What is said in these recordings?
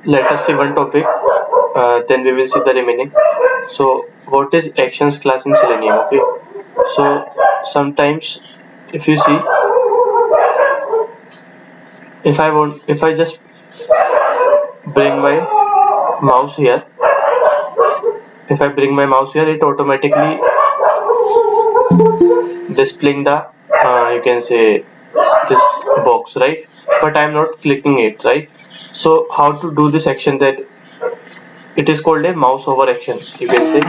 let us see one topic, then we will see the remaining. So what is actions class in Selenium? Okay, so sometimes if you see, if I just bring my mouse here, it automatically displaying the you can say this box, right? But I'm not clicking it, right? So how to do this action? That it is called a mouse over action, you can say,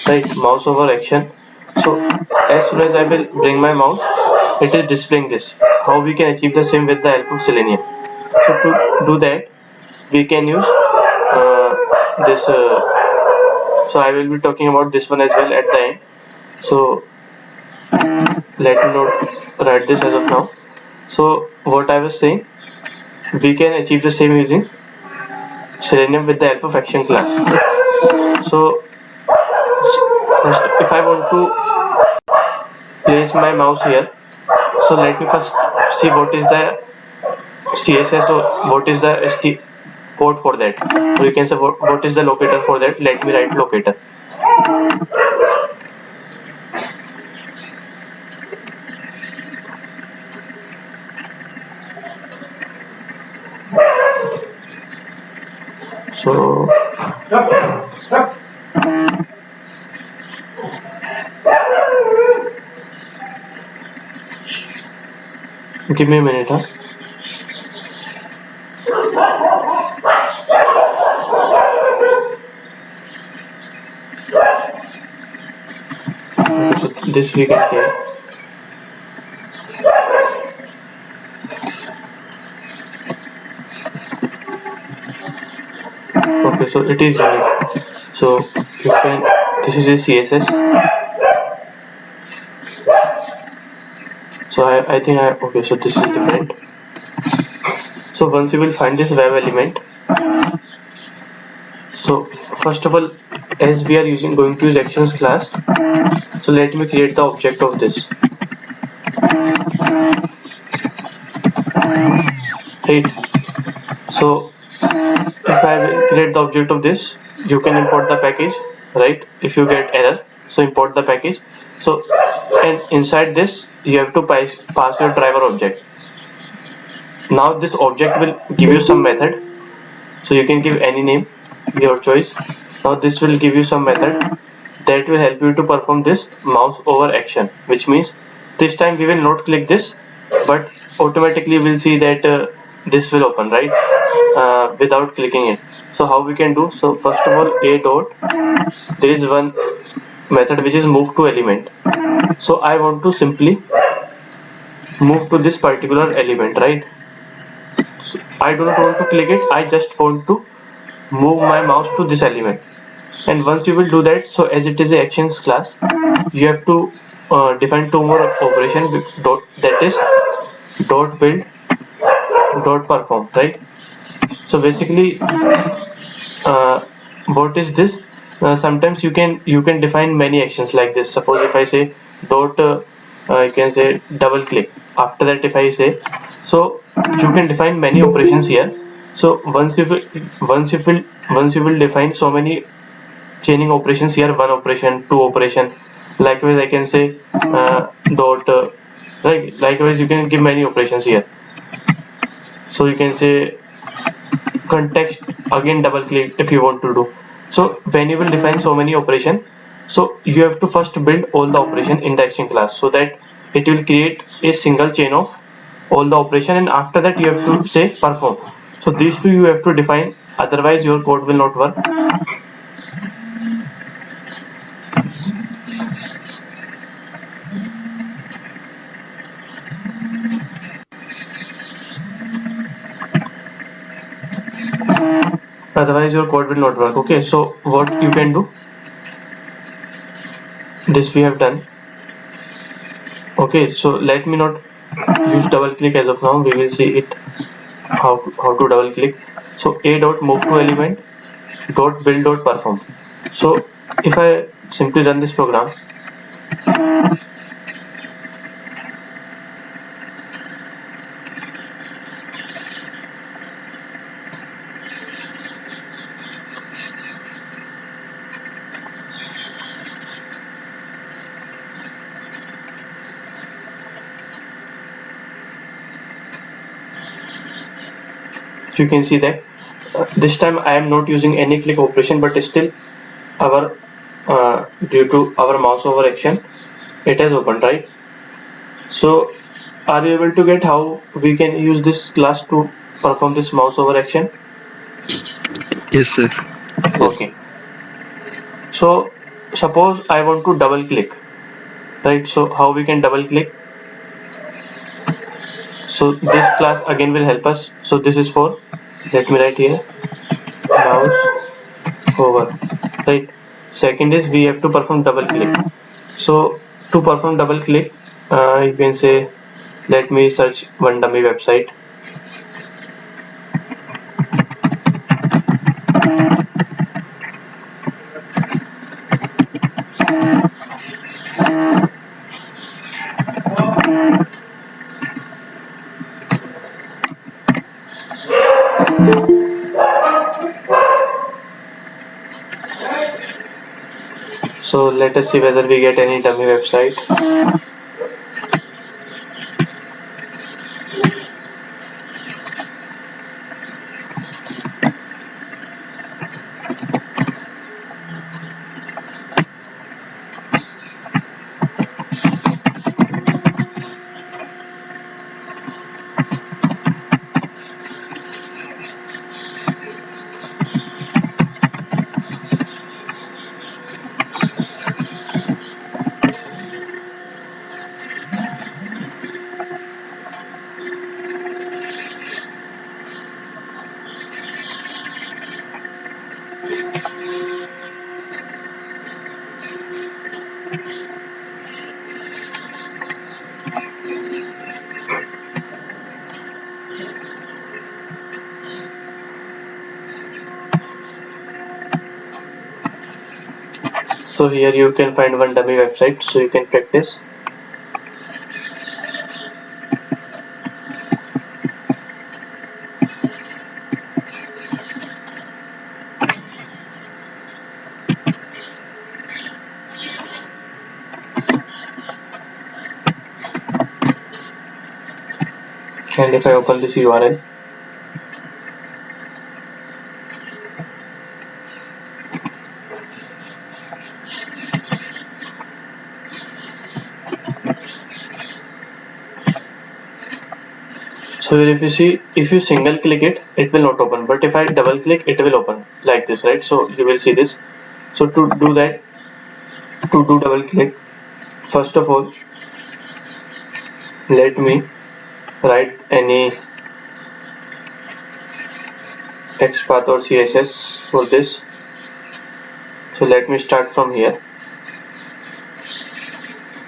right? Mouse over action. So as soon as I will bring my mouse, it is displaying this. How we can achieve the same with the help of Selenium? So to do that, we can use this so I will be talking about this one as well at the end. So let me not write this as of now. So what I was saying, we can achieve the same using Selenium with the help of action class. So first, if I want to place my mouse here, so let me first see what is the CSS or what is the ST code for that. Or you can say what is the locator for that. Let me write locator. So give me a minute, huh? Okay, so this we get here. Okay, so it is unique. So you can, this is a CSS. So I think okay, so this is different. So once you will find this web element, so first of all, as we are going to use actions class, so let me create the object of this, right? So if I will create the object of this, you can import the package, right? If you get error, so import the package. So and inside this you have to pass your driver object. Now this object will give you some method, so you can give any name, your choice. Now this will give you some method that will help you to perform this mouse over action, which means this time we will not click this, but automatically we'll see that this will open, right? Without clicking it. So how we can do? So first of all, a dot, there is one method which is move to element. So I want to simply move to this particular element, right? So I do not want to click it, I just want to move my mouse to this element. And once you will do that, so as it is a actions class, you have to define two more operation dot, that is dot build dot perform, right? So basically what is this? Sometimes you can define many actions like this. Suppose if I say dot you can say double click. After that, if I say, so you can define many operations here. So once you will define so many chaining operations here, one operation, two operation, likewise I can say dot right, likewise you can give many operations here. So you can say context, again double click if you want to do. So when you will define so many operation, so you have to first build all the operation in the action class, so that it will create a single chain of all the operation, and after that you have to say perform. So these two you have to define, otherwise your code will not work. Otherwise your code will not work. Okay, so what you can do, this we have done. Okay, so let me not use double click as of now, we will see it how to double click. So a dot move to element dot build dot perform. So if I simply run this program, you can see that this time I am not using any click operation, but still our due to our mouse over action it has opened, right? So are you able to get how we can use this class to perform this mouse over action? Yes, sir. Okay, so suppose I want to double click, right? So how we can double click? So this class again will help us. So this is for, let me write here, mouse over, right? Second is we have to perform double click. So to perform double click, you can say, let me search one dummy website. So let us see whether we get any dummy website. So here you can find one dummy website, so you can practice. And if I open this URL, so if you see, if you single click it, it will not open, but if I double click, it will open like this, right? So you will see this. So to do that, to do double click, first of all, let me write any XPath or CSS for this. So let me start from here,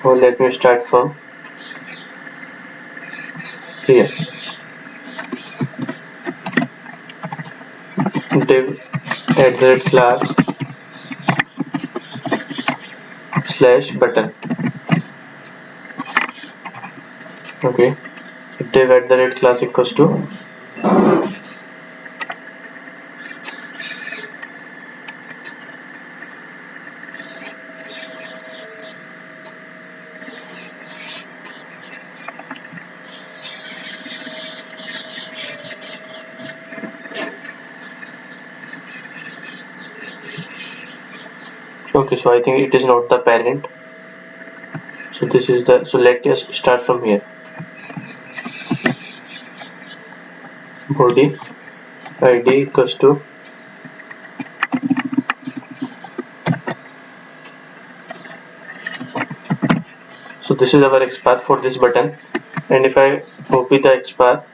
or let me start from here. Div @class / button. Okay, div @class equals to, okay, so I think it is not the parent. So this is the, so let us start from here. Body id equals to, so this is our XPath for this button, and if I copy the XPath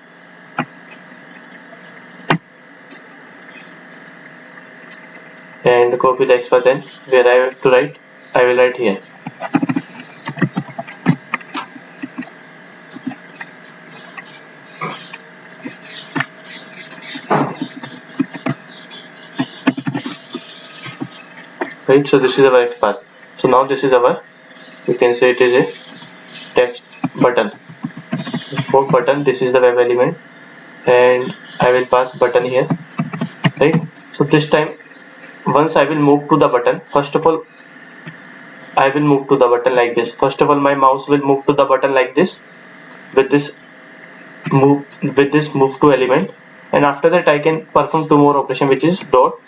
and copy the XPath, then where I have to write, I will write here. Right, so this is our XPath. So now this is our, you can say it is a text button. For button, this is the web element, and I will pass button here, right? So this time, once I will move to the button, first of all, I will move to the button like this. First of all, my mouse will move to the button like this, with this move to element, and after that I can perform two more operation, which is dot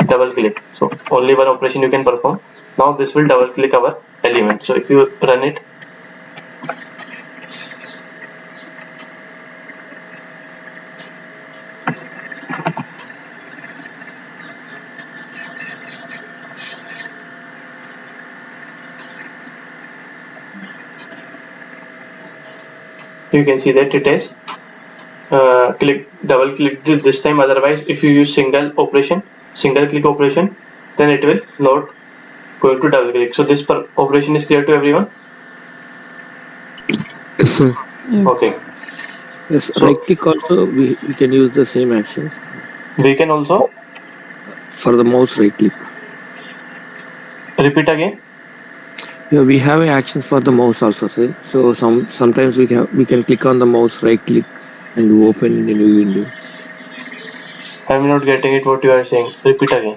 double click. So only one operation you can perform. Now this will double click our element. So if you run it, you can see that it has double clicked this time. Otherwise, if you use single click operation, then it will not going to double click. So this operation is clear to everyone. Yes, sir. Yes. Okay, Yes, so right click also we can use the same actions we can also for the mouse right click. repeat again. Yeah, we have actions for the mouse also, sir. So sometimes we can click on the mouse right click and open in a new window. I'm not getting it. What you are saying? Repeat again.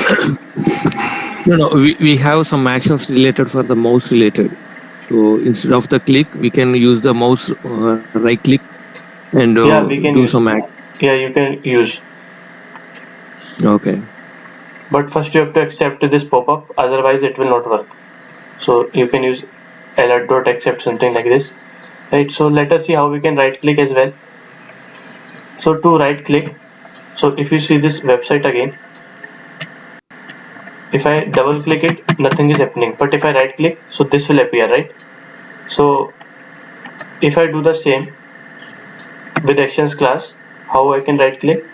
No, we have some actions related for the mouse related. So instead of the click, we can use the mouse right click and Yeah, we can do use. some act. Yeah, you can use. Okay. But first you have to accept this pop-up. Otherwise, it will not work. So you can use alert.accept, something like this. Right. So let us see how we can right click as well. So to right click, so if you see this website again, if I double click it, nothing is happening. But if I right click, so this will appear, right? So if I do the same with actions class, how I can right click?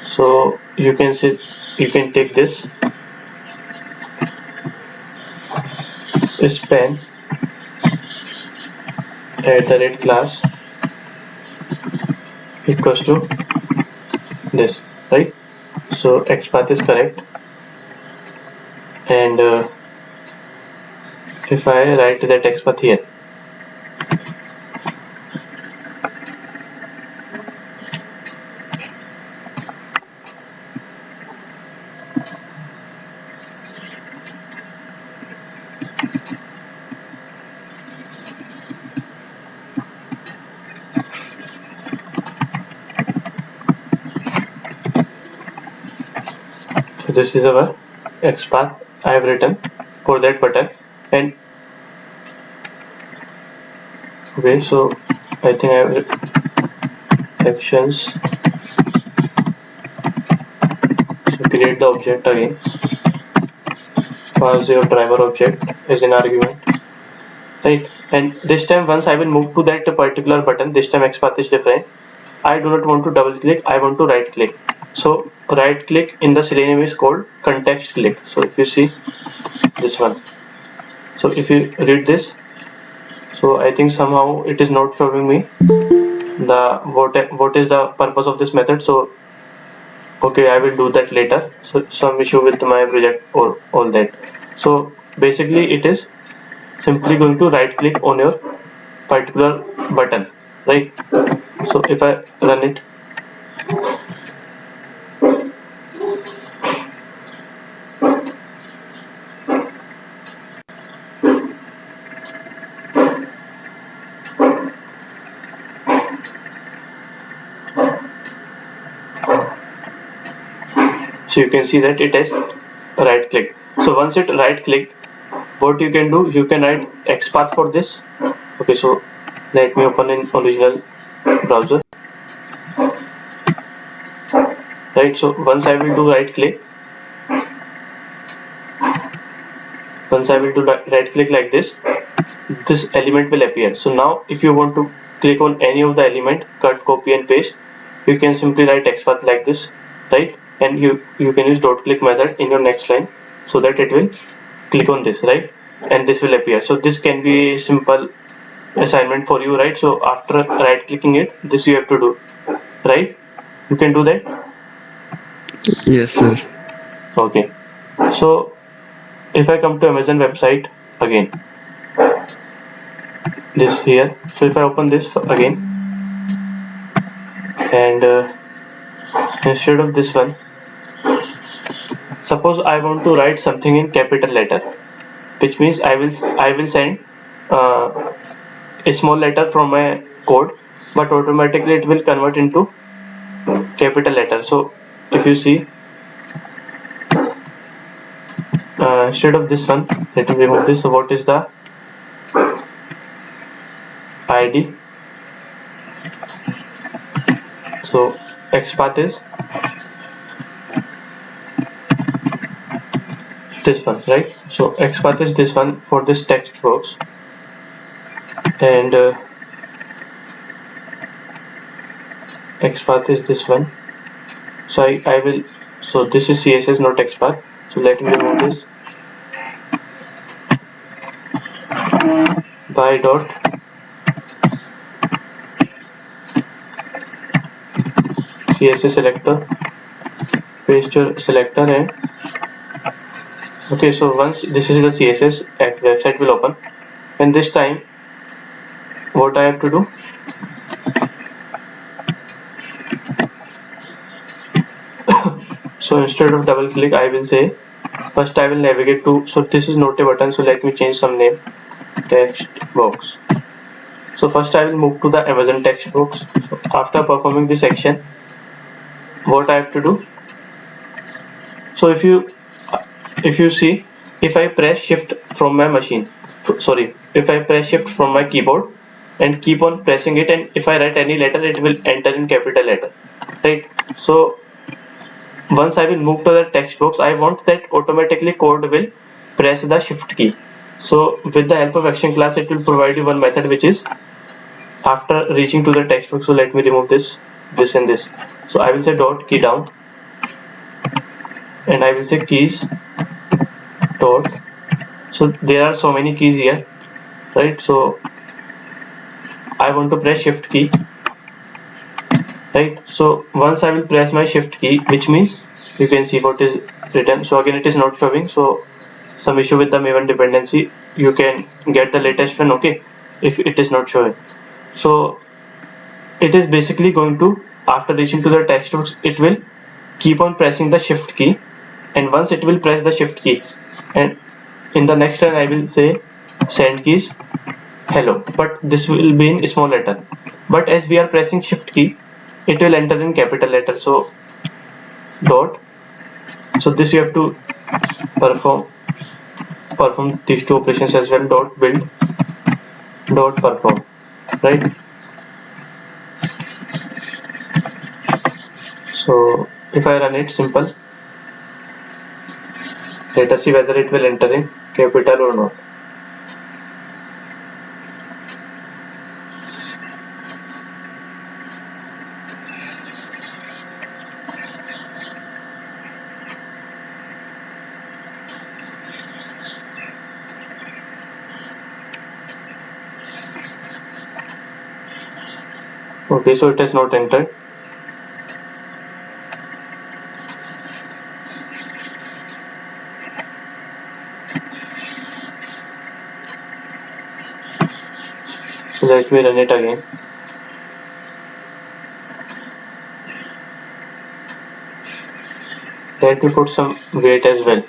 So you can see, you can take this span @class equals to this, right? So XPath is correct, and if I write that XPath here, so this is our XPath I have written for that button. And okay, so I think I have actions. So create the object again. Pass your driver object as an argument, right? And this time, once I will move to that particular button, this time XPath is different. I do not want to double click, I want to right click. So right click in the Selenium is called context click. So if you see this one, so if you read this, so I think somehow it is not showing me the what is the purpose of this method. So okay, I will do that later. So some issue with my project or all that. So basically it is simply going to right click on your particular button, right? So if I run it, so you can see that it has right click. So once it right click, what you can do, you can write XPath for this. Okay, so let me open in original browser, right? So once I will do right click, once I will do right click like this element will appear. So now if you want to click on any of the element, cut, copy and paste, you can simply write XPath like this, right? And you can use dot click method in your next line, so that it will click on this, right? And this will appear. So this can be a simple assignment for you, right? So after right clicking it, this you have to do, right? You can do that. Yes, sir. Okay, so if I come to Amazon website again, this here, so if I open this again, and instead of this one, suppose I want to write something in capital letter, which means I will send a small letter from my code, but automatically it will convert into capital letter. So if you see, instead of this one, let me remove this. So what is the ID? So XPath is this one, right? So XPath is this one for this text box, and XPath is this one. So I will, so this is CSS, not XPath. So let me remove this. By dot CSS selector, paste your selector, and okay, so once this is the CSS website will open, and this time what I have to do, so instead of double click I will say, first I will navigate to, so this is not a button, so let me change some name, text box. So first I will move to the Amazon text box. So after performing this action, what I have to do, so if you see, if I press shift from my machine, sorry, if I press shift from my keyboard and keep on pressing it, and if I write any letter, it will enter in capital letter, right? So once I will move to the text box, I want that automatically code will press the shift key. So with the help of action class, it will provide you one method, which is after reaching to the text box. So let me remove this and this. So I will say dot key down, and I will say keys dot. So there are so many keys here, right? So I want to press shift key, right? So once I will press my shift key, which means you can see what is written. So again it is not showing, so some issue with the Maven dependency. You can get the latest one, okay, if it is not showing. So it is basically going to, after reaching to the text box, it will keep on pressing the shift key, and once it will press the shift key, and in the next line I will say send keys hello, but this will be in small letter, but as we are pressing shift key, it will enter in capital letter. So dot, so this you have to perform these two operations as well, dot build dot perform, right? So if I run it simple, let us see whether it will enter in capital or not. Okay, so it has not entered. So let me run it again. Let me put some weight as well.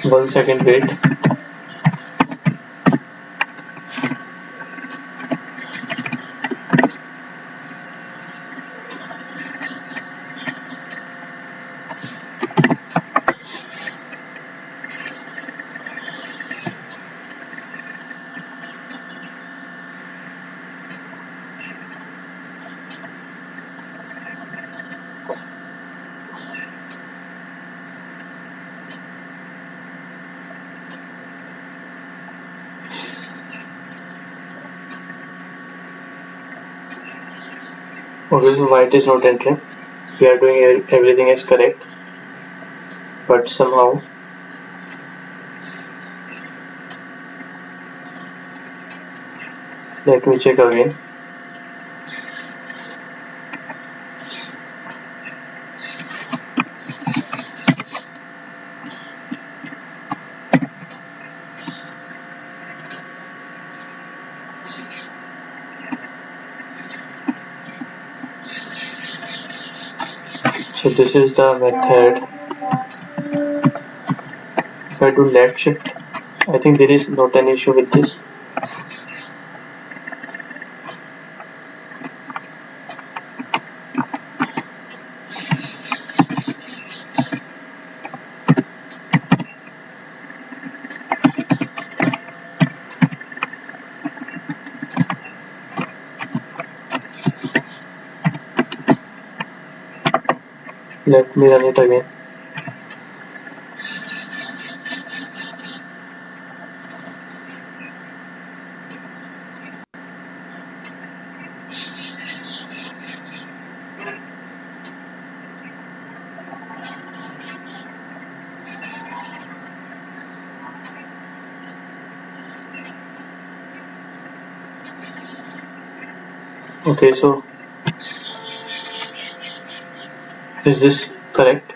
One second, wait. Okay, so why it is not entering? We are doing everything is correct, but somehow, let me check again. So this is the method. If I do left shift, I think there is not an issue with this. Let me run it again. Okay, so is this correct?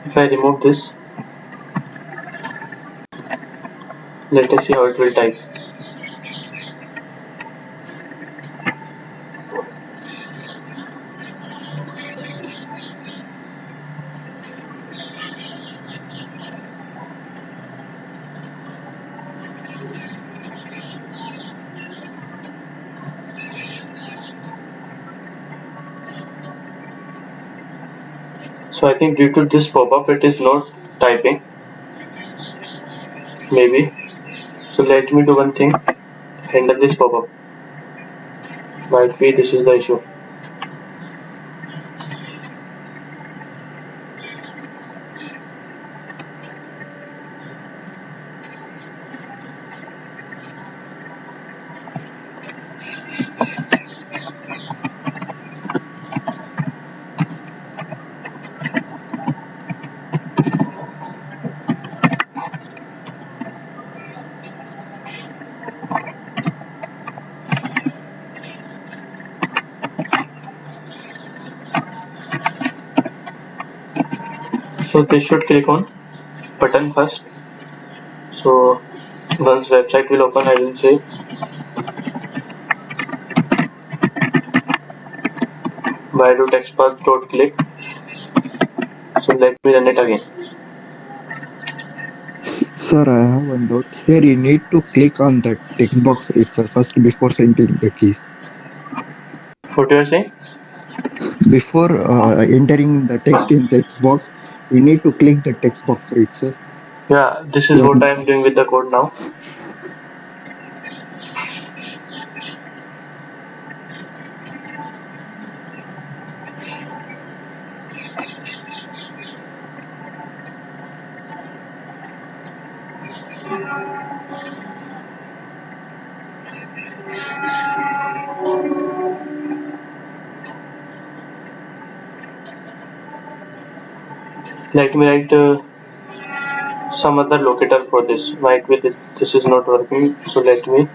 If I remove this, let us see how it will type. So I think due to this pop-up, it is not typing. Maybe. So let me do one thing. Handle this pop-up. Might be this is the issue. So this should click on button first. So once website will open, I will say baidu-textpath.click. So let me run it again. Sir, I have one doubt. Here you need to click on the text box itself first before entering the keys. What you are saying? Before entering the text in text box, you need to click the text box itself. Yeah, this is what I am doing with the code now. Let me write some other locator for this. Might be this is not working. So let me.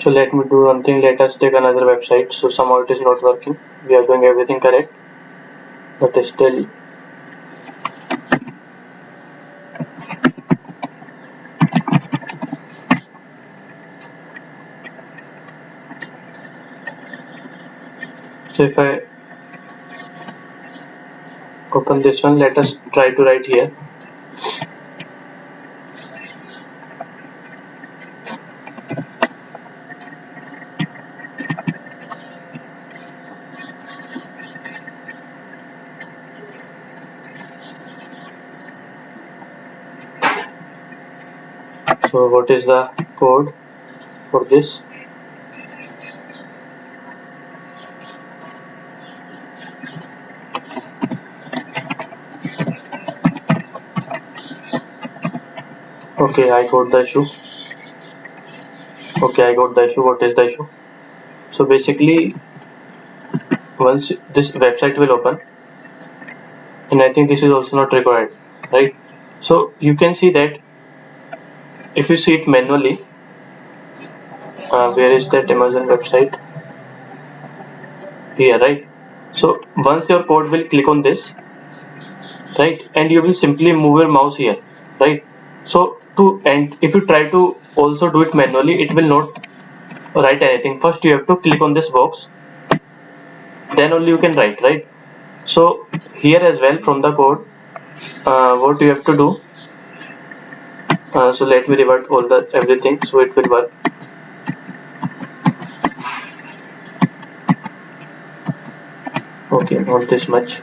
So let me do one thing. Let us take another website. So somehow it is not working. We are doing everything correct, but still. So if I open this one, let us try to write here. So what is the code for this? Okay, I got the issue. Okay, I got the issue. What is the issue? So basically, once this website will open, and I think this is also not required, right? So you can see that if you see it manually, where is that Amazon website? Here, right? So once your code will click on this, right, and you will simply move your mouse here, right? So and if you try to also do it manually, it will not write anything. First you have to click on this box, then only you can write, right? So here as well from the code, what you have to do, so let me revert all the everything so it will work. Okay, not this much.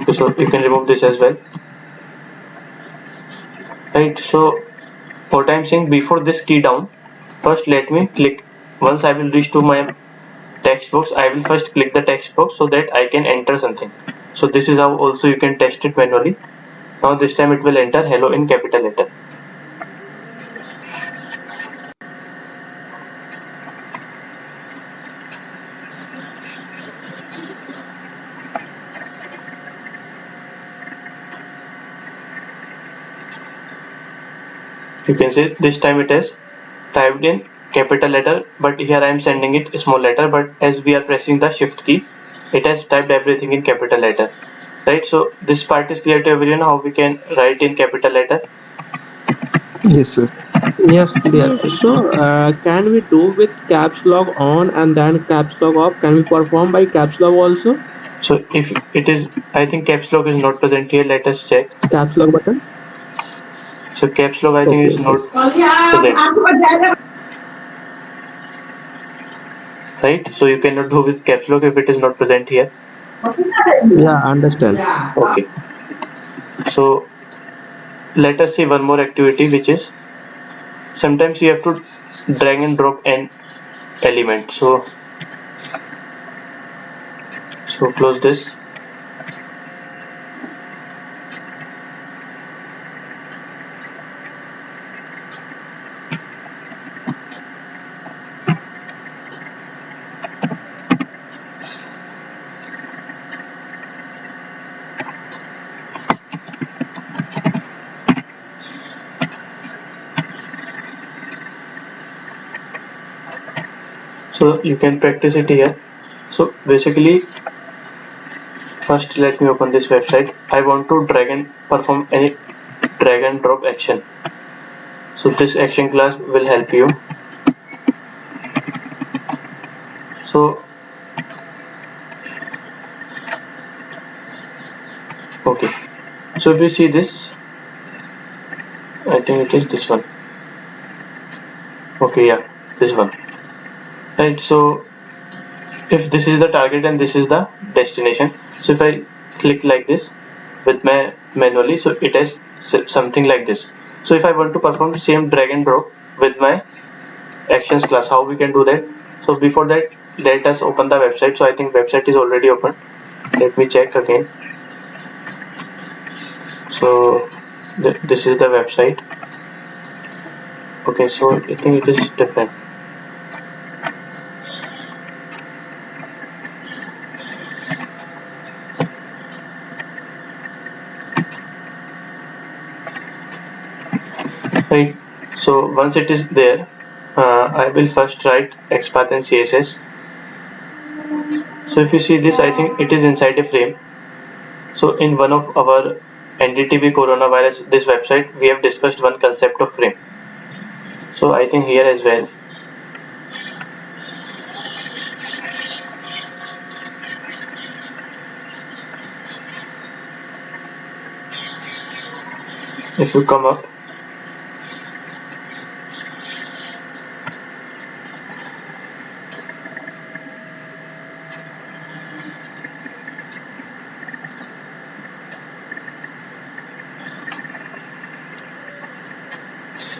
Okay, so you can remove this as well, right? So what I'm saying, before this key down, first let me click. Once I will reach to my text box, I will first click the text box so that I can enter something. So this is how also you can test it manually. Now this time it will enter hello in capital letter. You can see this time it has typed in capital letter, but here I am sending it small letter, but as we are pressing the shift key, it has typed everything in capital letter, right? So this part is clear to everyone how we can write in capital letter. Yes, sir. Yes, clear. So, can we do with caps lock on and then caps lock off? Can we perform by caps lock also? So if it is, I think caps lock is not present here, let us check. Caps lock button? So caps lock I think Okay, is okay. not present, right? So you cannot do with caps lock if it is not present here. Yeah, understand. Okay, so let us see one more activity, which is sometimes you have to drag and drop an element. So close this. So you can practice it here. So basically, first let me open this website. I want to drag and perform any drag and drop action. So this action class will help you. So okay, so if you see this, I think it is this one. Okay, yeah, this one, right? So if this is the target and this is the destination, so if I click like this with my manually, so it has something like this. So if I want to perform same drag and drop with my actions class, how we can do that? So before that, let us open the website. So I think website is already open. Let me check again. So this is the website. Okay, so I think it is different. Right, so once it is there, I will first write XPath and CSS. So if you see this, I think it is inside a frame. So in one of our NDTV coronavirus, this website, we have discussed one concept of frame. So I think here as well. If you come up,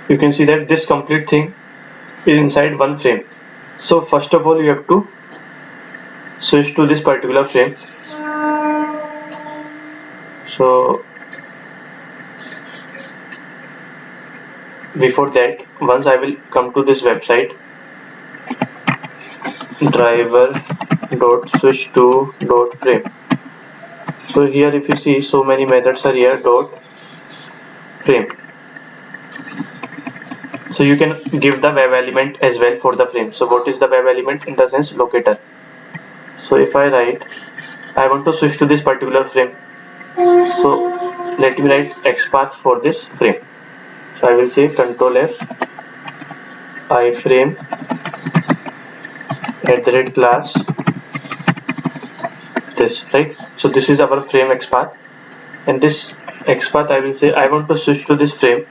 you can see that this complete thing is inside one frame. So first of all, you have to switch to this particular frame. So before that, once I will come to this website, driver.switch2.frame. So here if you see, so many methods are here dot frame. So you can give the web element as well for the frame. So what is the web element? In the sense locator. So if I write, I want to switch to this particular frame. So let me write XPath for this frame. So I will say Control F iframe @class this, right? So this is our frame XPath, and this XPath I will say I want to switch to this frame.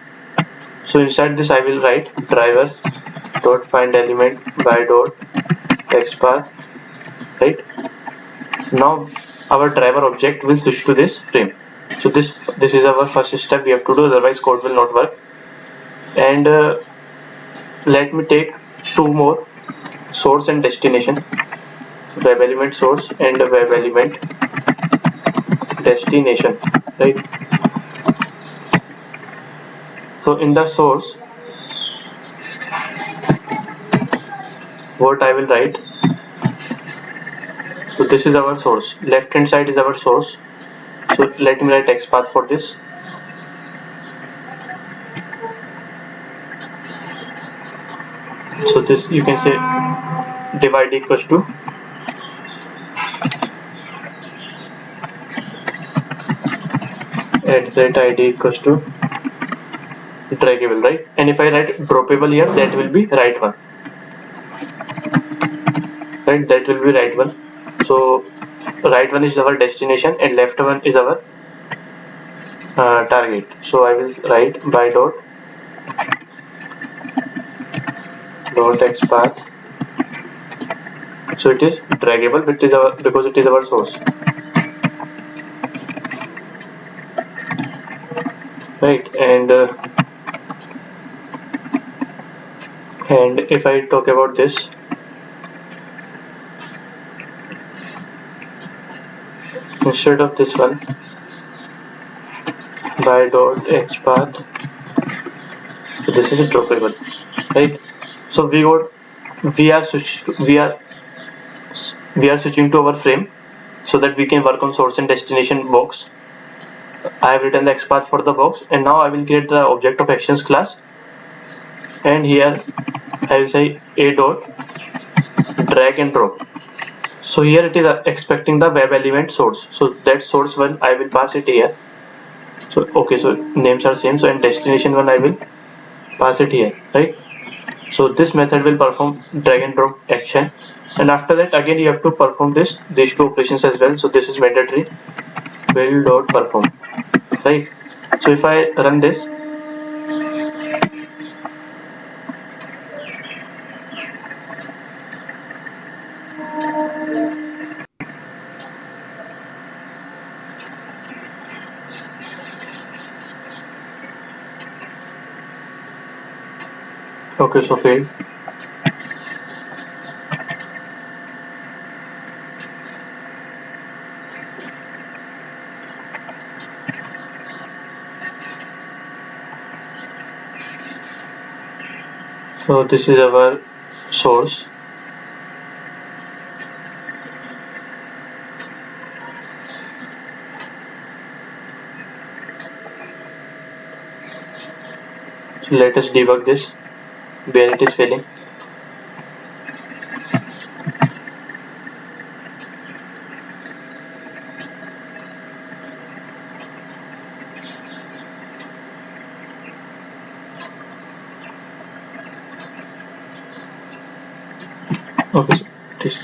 So inside this I will write driver dot find element by dot XPath, right? Now our driver object will switch to this frame. So this is our first step we have to do, otherwise code will not work. And let me take two more, source and destination. Web element source and web element destination, right? So in the source, what I will write, so this is our source, left hand side is our source. So let me write XPath for this. So this you can say divide equals to @id equals to draggable, right? And if I write droppable here, that will be right one, right? That will be right one. So right one is our destination and left one is our target. So I will write by dot XPath. So it is draggable, which is our, because it is our source, right? And if I talk about this, instead of this one, by dot XPath, so this is a droppable, right? So we are switching to our frame so that we can work on source and destination box. I have written the XPath for the box, and now I will create the object of actions class, and here I will say a dot drag and drop. So here it is expecting the web element source, so that source one I will pass it here. So okay, so names are same. So and destination one I will pass it here, right? So this method will perform drag and drop action, and after that again you have to perform these two operations as well. So this is mandatory, will dot perform, right? So if I run this, okay, so failed. So this is our source. So let us debug this where it is failing. Okay, so this.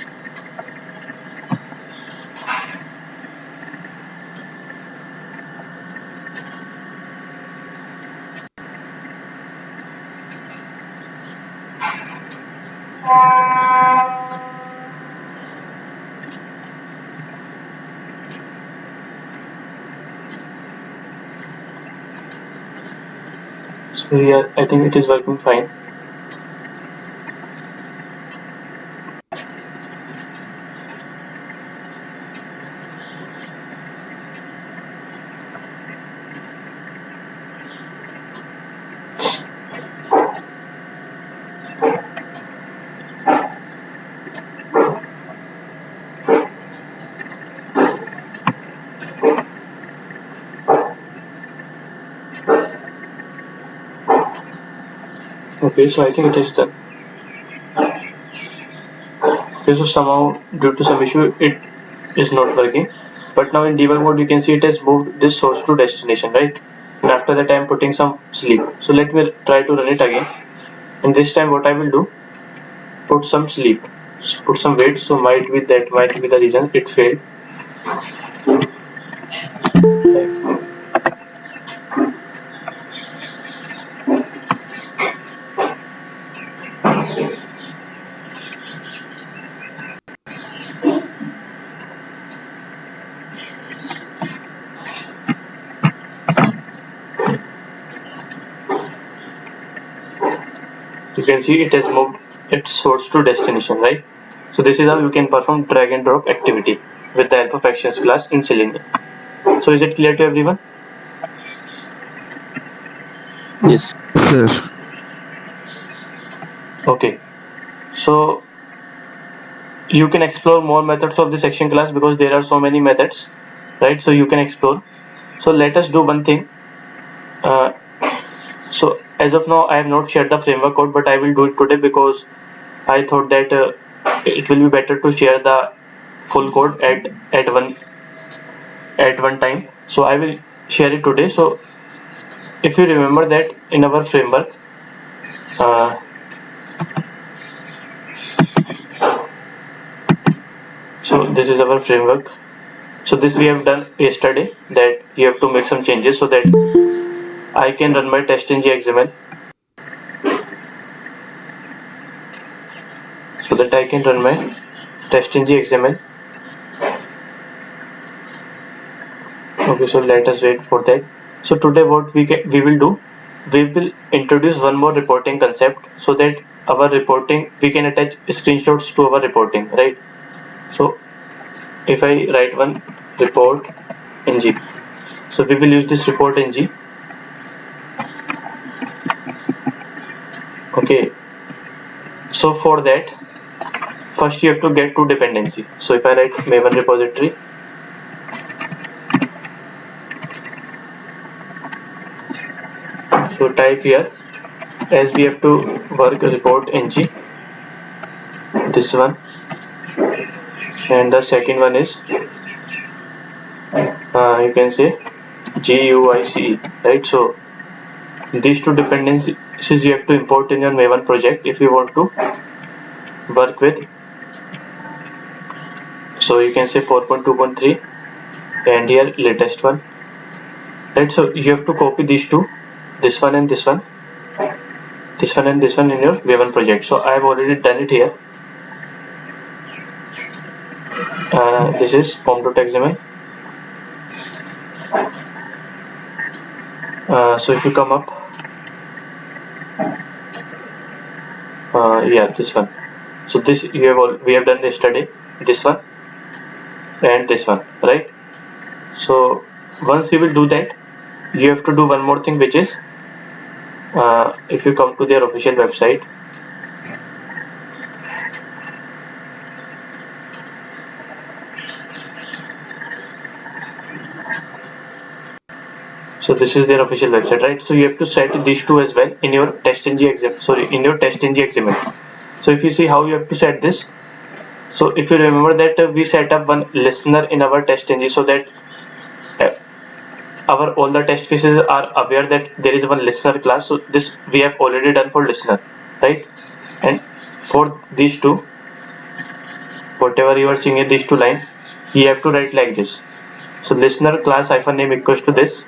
So here I think it is working fine. Okay, so I think it is done. Okay, so somehow due to some issue it is not working. But now in debug mode you can see it has moved this source to destination, right? And after that I am putting some sleep. So let me try to run it again. And this time what I will do, put some sleep, put some wait. So might be the reason it failed. You can see it has moved its source to destination, right? So this is how you can perform drag and drop activity with the help of actions class in Selenium. So is it clear to everyone? Yes. Sir. Okay, so you can explore more methods of this action class because there are so many methods, right? So you can explore. So let us do one thing. So as of now I have not shared the framework code, but I will do it today because I thought that it will be better to share the full code at one time. So I will share it today. So if you remember that in our framework, uh, so this is our framework. So this we have done yesterday, that you have to make some changes so that I can run my test in XML. So that I can run my test in XML. Okay, so let us wait for that. So today what we will do, we will introduce one more reporting concept so that our reporting, we can attach screenshots to our reporting, right? So if I write one report ng, so we will use this report ng. Okay, so for that first you have to get to dependency. So if I write maven repository, so type here, as we have to work report ng, this one, and the second one is you can say GUICE, right? So these two dependencies you have to import in your Maven project if you want to work with. So you can say 4.2.3 and here latest one, right? So you have to copy these two, this one and this one, this one and this one in your Maven project. So I have already done it here. This is pom.xml. So if you come up, yeah, this one. So this we have done yesterday, this one and this one, right? So once you will do that, you have to do one more thing, which is if you come to their official website, so this is their official website, right? So you have to set these two as well in your test.ng XML. So if you see how you have to set this, so if you remember that we set up one listener in our test.ng so that all the test cases are aware that there is one listener class. So this we have already done for listener, right? And for these two, whatever you are seeing in these two lines, you have to write like this. So listener class hyphen name equals to this,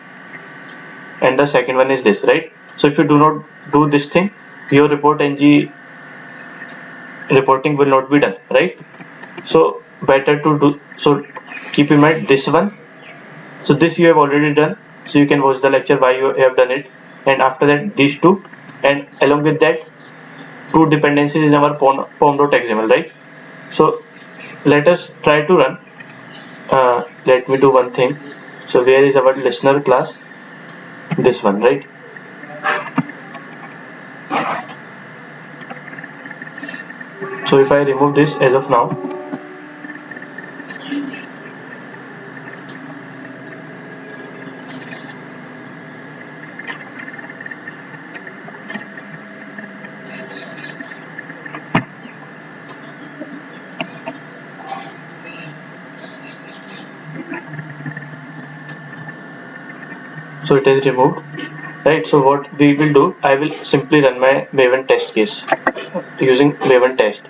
and the second one is this, right? So if you do not do this thing, your report ng reporting will not be done, right? So better to do, so keep in mind this one. So this you have already done, so you can watch the lecture why you have done it, and after that these two, and along with that two dependencies in our pom.xml, right? So let us try to run. Let me do one thing. So where is our listener class? This one, right? So if I remove this as of now, so it is removed, right? So what we will do, I will simply run my Maven test case using Maven test.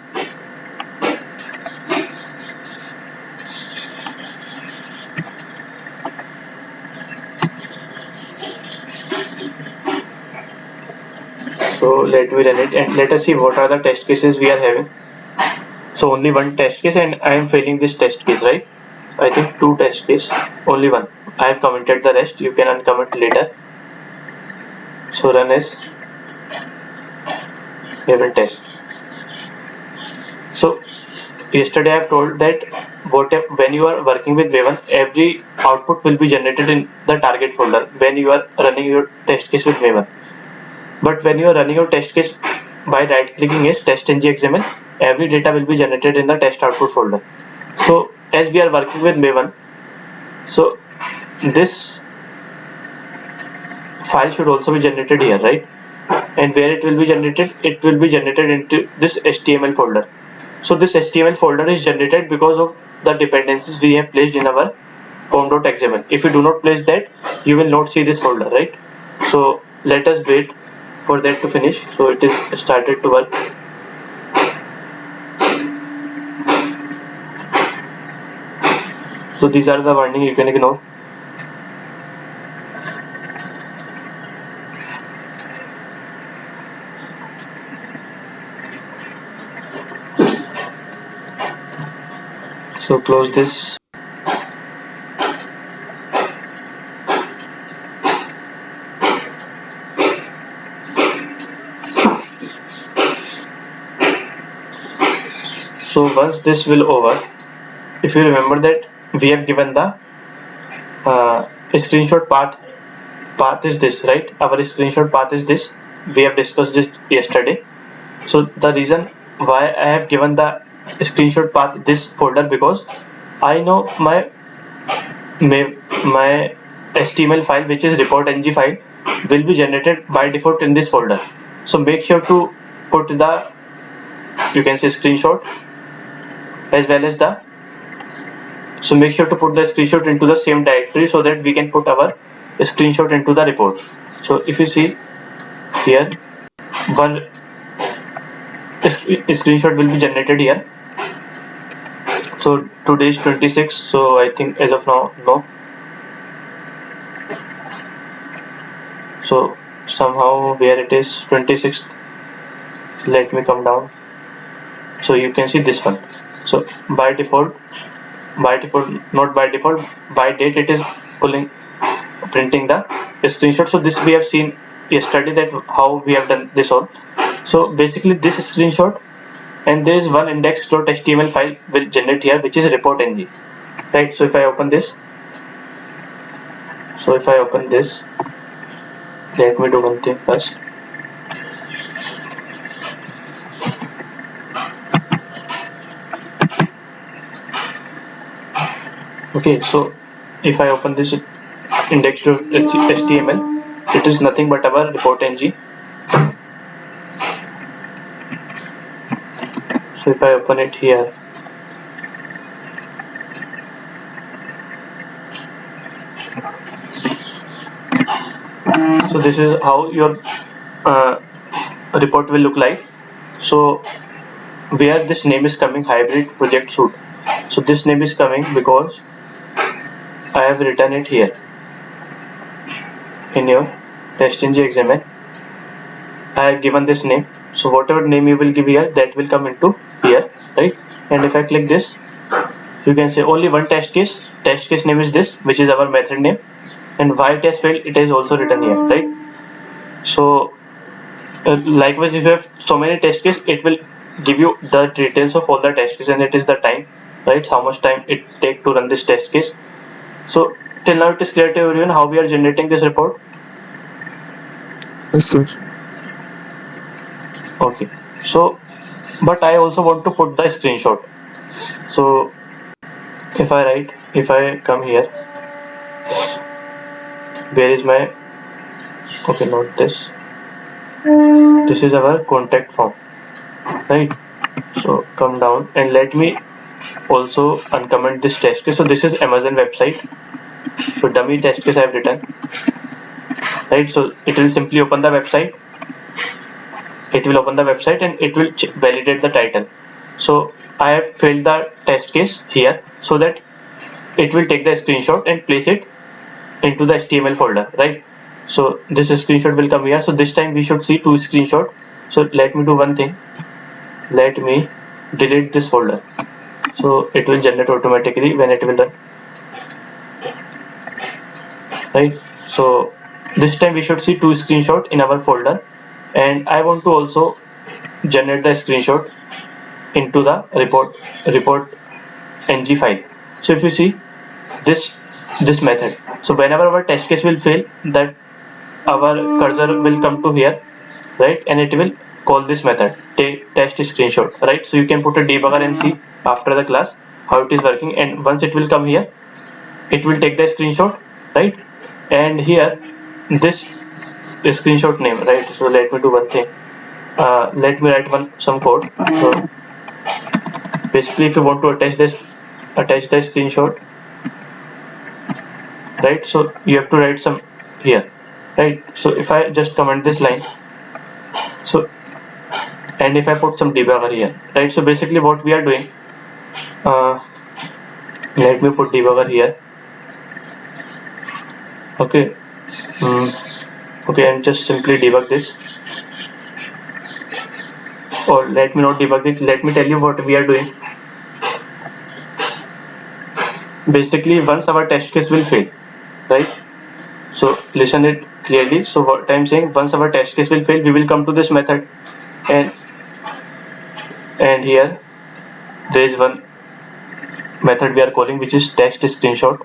So let me run it and let us see what are the test cases we are having. So only one test case, and I am failing this test case, right? I think two test case, only one. I have commented the rest, you can uncomment later. So run as Maven test. So yesterday I have told that when you are working with Maven, every output will be generated in the target folder when you are running your test case with Maven. But when you are running your test case by right clicking is test.ng.xml, every data will be generated in the test output folder. So as we are working with Maven, so this file should also be generated here, right? And where it will be generated? It will be generated into this HTML folder. So this HTML folder is generated because of the dependencies we have placed in our pom.xml. If you do not place that, you will not see this folder, right? So let us wait for that to finish. So it is started to work. So these are the warning you can ignore. So close this. So once this will over, if you remember that we have given the screenshot path is this, right? Our screenshot path is this. We have discussed this yesterday. So the reason why I have given the screenshot path this folder, because I know my HTML file, which is report.ng file, will be generated by default in this folder. So make sure to put the, you can say, screenshot as well as the, so make sure to put the screenshot into the same directory so that we can put our screenshot into the report. So if you see here, one screenshot will be generated here. So today is 26, so I think as of now no. So somehow where it is 26th, let me come down. So you can see this one. So by default, not by default, by date it is printing the screenshot. So this we have seen yesterday, that how we have done this all. So basically this screenshot, and there is one index.html file will generate here, which is report.ng, right? So if I open this, let me do one thing first. Okay, so if I open this index.html, it is nothing but our report.ng. So if I open it here, so this is how your report will look like. So where this name is coming, hybrid project suite. So this name is coming because I have written it here in your TestNG XML. I have given this name, so whatever name you will give here, that will come into here, right? And if I click this, you can say only one test case name is this, which is our method name, and why test failed, it is also written here, right? So likewise, if you have so many test cases, it will give you the details of all the test cases, and it is the time, right? How much time it take to run this test case. So till now it is clear to everyone how we are generating this report. Yes, sir. Okay, so but I also want to put the screenshot. So if I come here, where is my, okay, not this, this is our contact form, right? So come down and let me also uncomment this test case. So this is Amazon website, so dummy test case I have written, right? So it will simply open the website, and it will validate the title. So I have filled the test case here so that it will take the screenshot and place it into the HTML folder, right? So this screenshot will come here. So this time we should see 2 screenshots. So let me do one thing, let me delete this folder, so it will generate automatically when it will run, right? So this time we should see 2 screenshots in our folder, and I want to also generate the screenshot into the report ng file. So if you see this method, so whenever our test case will fail, that our cursor will come to here, right? And it will call this method test screenshot, right? So you can put a debugger and see after the class how it is working, and once it will come here, it will take the screenshot, right? And here this screenshot name, right? So let me do one thing, let me write some code. So basically, if you want to attach the screenshot, right? So you have to write some here, right? So if I just comment this line, so, and if I put some debugger here, right? So basically what we are doing, let me put debugger here, okay. Okay, and just simply debug this, or let me not debug it, let me tell you what we are doing. Basically, once our test case will fail, right? So listen it clearly. So what I'm saying, once our test case will fail, we will come to this method, and here there is one method we are calling, which is test screenshot.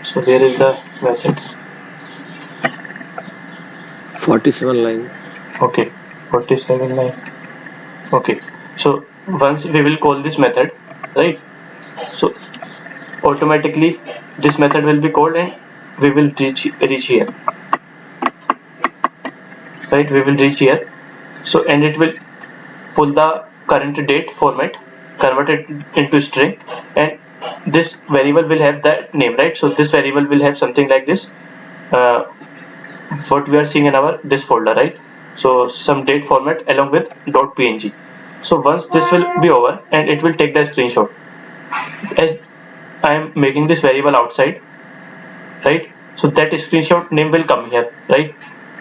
So here is the method. 47 line. Okay, 47 line. Okay, so once we will call this method, right? So automatically this method will be called, and we will reach here, right? We will reach here. So, and it will pull the current date format, convert it into string, and this variable will have that name, right? So this variable will have something like this, what we are seeing in our this folder, right? So some date format along with .png. So once this will be over, and it will take the screenshot, as I am making this variable outside, right? So that screenshot name will come here, right?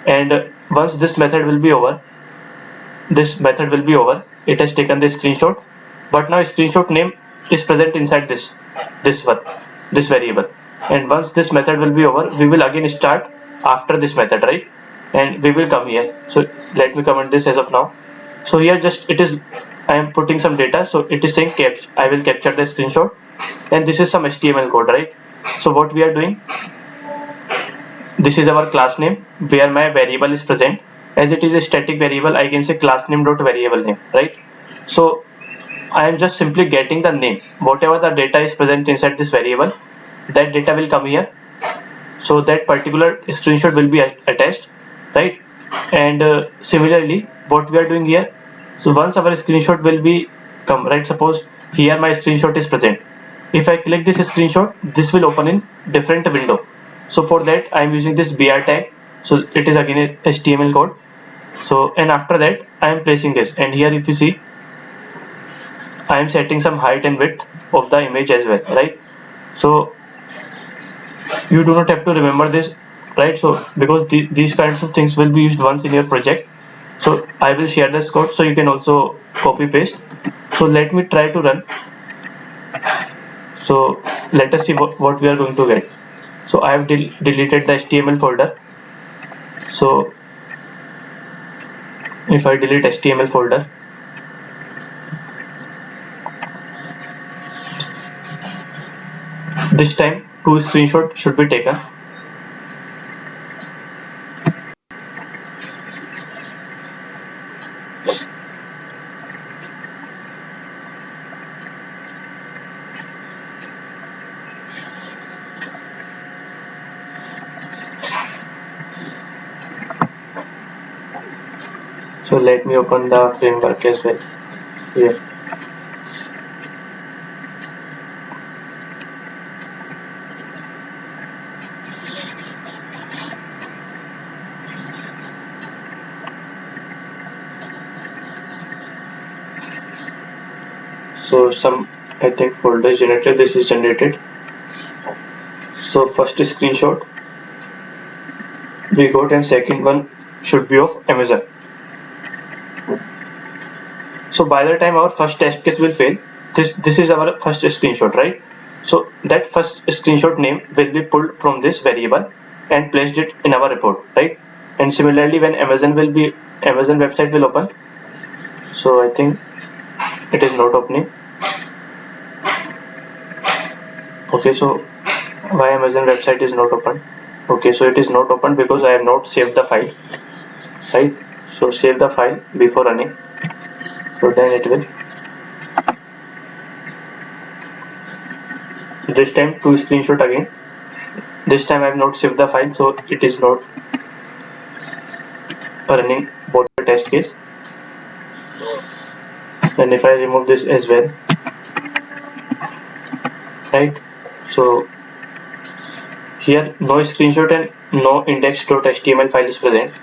And once this method will be over, it has taken the screenshot, but now screenshot name is present inside this variable, and once this method will be over, we will again start after this method, right? And we will come here. So let me comment this as of now. So here just it is, I am putting some data, so it is saying I will capture the screenshot, and this is some HTML code, right? So what we are doing, this is our class name where my variable is present. As it is a static variable, I can say class name dot variable name, right? So I am just simply getting the name, whatever the data is present inside this variable, that data will come here. So that particular screenshot will be attached, right? And similarly, what we are doing here, so once our screenshot will be come, right? Suppose here my screenshot is present. If I click this screenshot, this will open in different window, So for that I am using this br tag. So it is again a HTML code. So and after that I am placing this, and here if you see I am setting some height and width of the image as well, right? So you do not have to remember this, right? So because these kinds of things will be used once in your project, so I will share this code so you can also copy paste. So let me try to run. So let us see what we are going to get. So I have deleted the HTML folder. So if I delete HTML folder, this time 2 screenshots should be taken. So let me open the framework as well here. So some, I think, folder is generated. This is generated. So first screenshot we got, and second one should be of Amazon. So by the time our first test case will fail, this is our first screenshot, right? So that first screenshot name will be pulled from this variable and placed it in our report, right? And similarly, when Amazon website will open. So I think it is not opening. Okay, so why Amazon website is not open? Okay, so it is not open because I have not saved the file, right? So save the file before running, so then it will. This time 2 screenshot again. This time I have not saved the file, so it is not running both the test case. And if I remove this as well, right? So here no screenshot and no index.html file is present.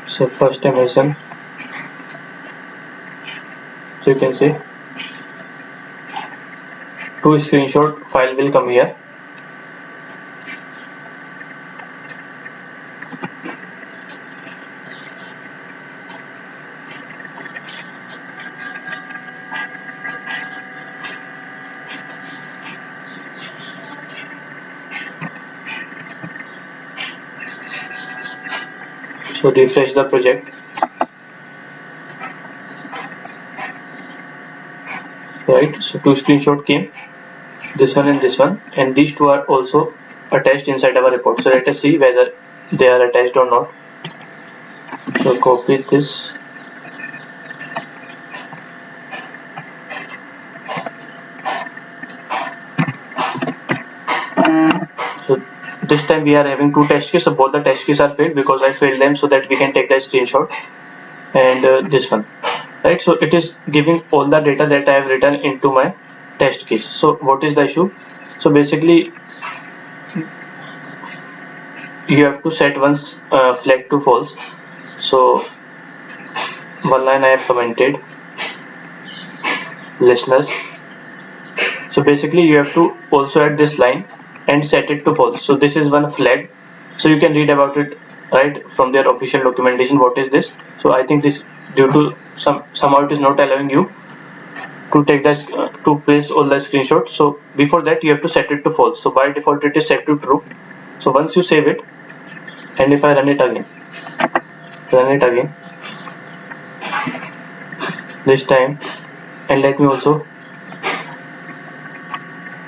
So first Amazon, so you can see 2 screenshot file will come here. So refresh the project, right? So 2 screenshot came, this one and this one, and these 2 are also attached inside our report. So let us see whether they are attached or not. So copy this, so this time we are having 2 test cases. So both the test cases are failed because I failed them, so that we can take the screenshot. And this one, right? So it is giving all the data that I have written into my test case. So what is the issue? So basically you have to set one flag to false. So one line I have commented listeners. So basically you have to also add this line and set it to false. So this is one flag, so you can read about it, right, from their official documentation. What is this? So I think this, due to somehow it is not allowing you to take that to place all the screenshots. So before that you have to set it to false. So by default it is set to true. So once you save it, and if I run it again this time, and let me also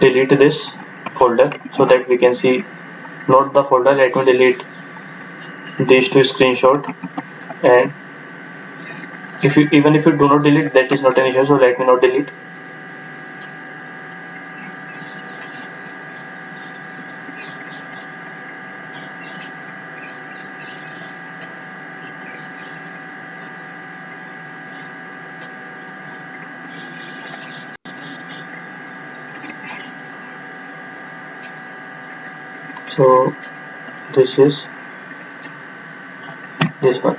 delete this folder so that we can see, not the folder, let me delete these two screenshot, and even if you do not delete, that is not an issue, so let me not delete. So this is this one.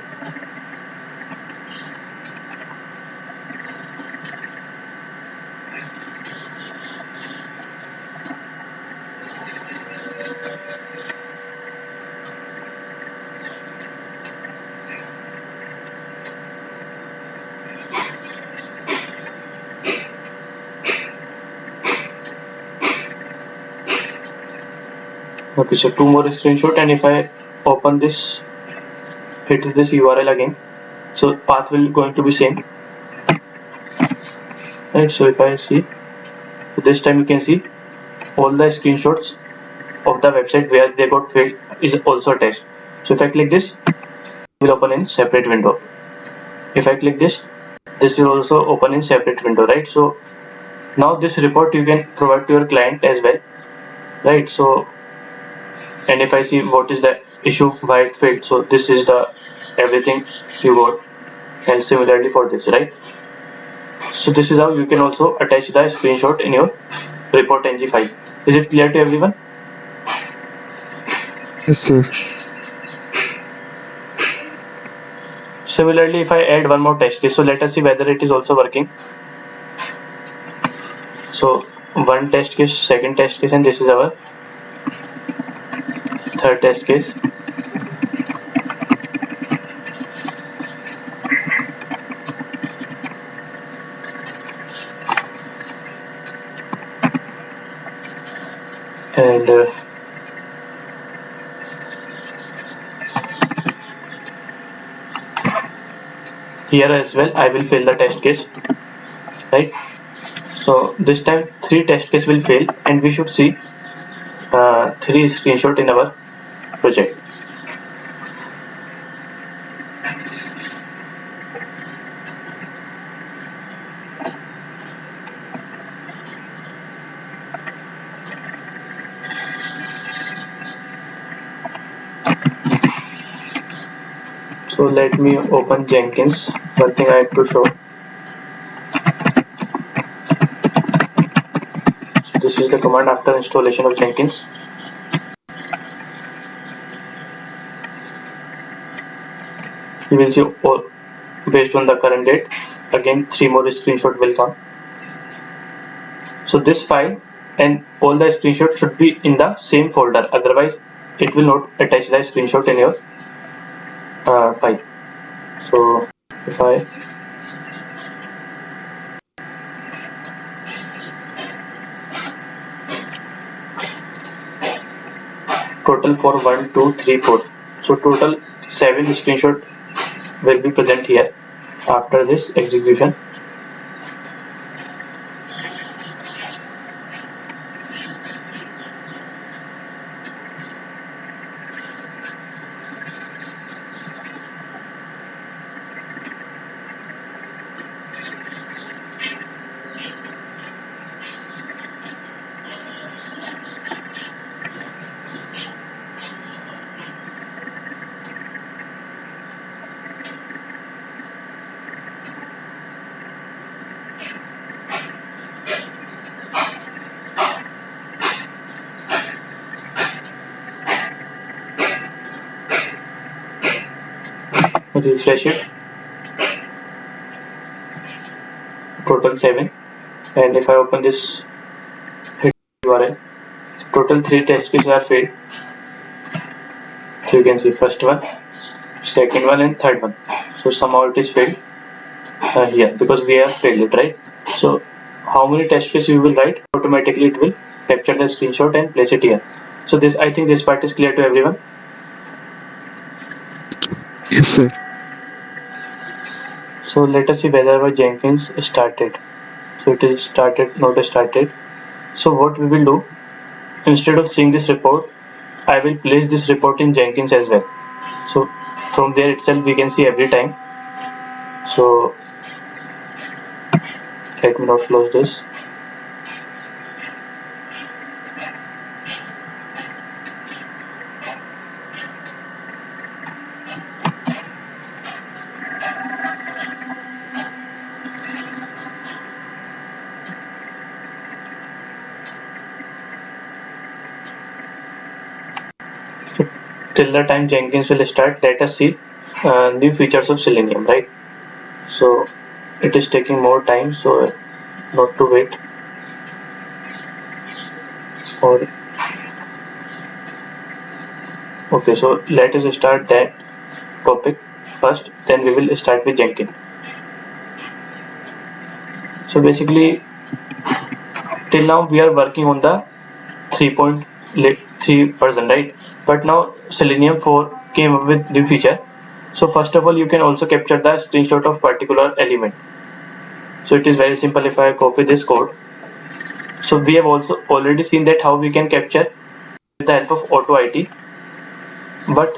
Okay, so two more screenshot, and if I open this, hit this URL again, so path will going to be same, right? So if I see, this time you can see all the screenshots of the website where they got failed is also attached. So if I click this, it will open in separate window. If I click this will also open in separate window, right? So now this report you can provide to your client as well, right? So, and if I see what is the issue, why it failed, so this is the everything you got, and similarly for this, right? So this is how you can also attach the screenshot in your report ng file. Is it clear to everyone? Yes, sir. Similarly, if I add one more test case, so let us see whether it is also working. So one test case, second test case, and this is our third test case. And here as well I will fail the test case, right? So this time 3 test case will fail, and we should see 3 screenshot in our project. So let me open Jenkins. One thing I have to show. So this is the command after installation of Jenkins. You will see all based on the current date. Again 3 more screenshot will come. So this file and all the screenshots should be in the same folder, otherwise it will not attach the screenshot in your file. So if I total for 1 2 3 4, so total 7 screenshot will be present here after this execution. Refresh it, total 7, and if I open this URL, total 3 test cases are failed. So you can see first one, second one, and third one. So somehow it is failed here because we have failed it, right? So how many test cases you will write, automatically it will capture the screenshot and place it here. So this, I think this part is clear to everyone. Yes, sir. So let us see whether our Jenkins started. So it is started, not started. So what we will do, instead of seeing this report, I will place this report in Jenkins as well. So from there itself we can see every time. So let me not close this. So till the time Jenkins will start, let us see new features of Selenium, right? So it is taking more time, so not to wait. Or okay, so let us start that topic first, then we will start with Jenkins. So basically till now we are working on the 3.3 version, right? But now Selenium 4 came up with new feature. So first of all, you can also capture the screenshot of particular element. So it is very simple. If I copy this code, so we have also already seen that how we can capture with the help of auto IT. But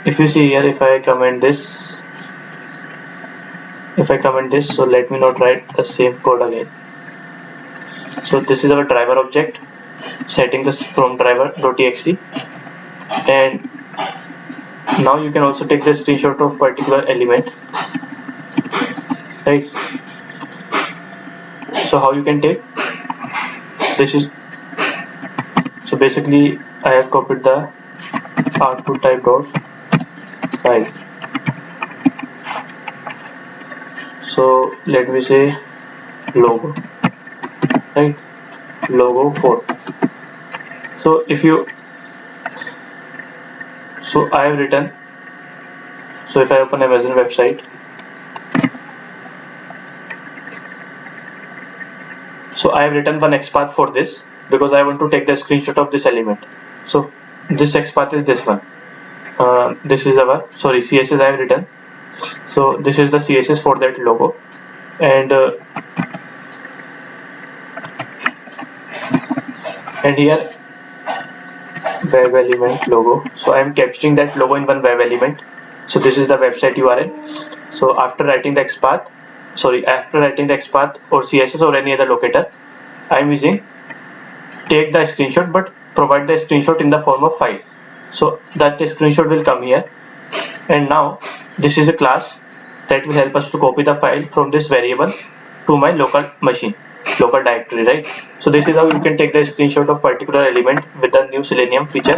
if you see here, if I comment this, so let me not write the same code again. So this is our driver object, setting this from driver.exe, and now you can also take the screenshot of particular element, right? So how you can take this is, so basically I have copied the output type dot file. So let me say logo, right? Logo 4. So if you, so I have written, so if I open Amazon website, so I have written one XPath for this because I want to take the screenshot of this element. So this XPath is this one. This is our, sorry, CSS I have written. So this is the CSS for that logo, and here web element logo. So I am capturing that logo in one web element. So this is the website URL. So after writing the XPath, or CSS or any other locator, I am using take the screenshot, but provide the screenshot in the form of file. So that screenshot will come here, and now this is a class that will help us to copy the file from this variable to my local machine, local directory, right? So this is how you can take the screenshot of particular element with the new Selenium feature.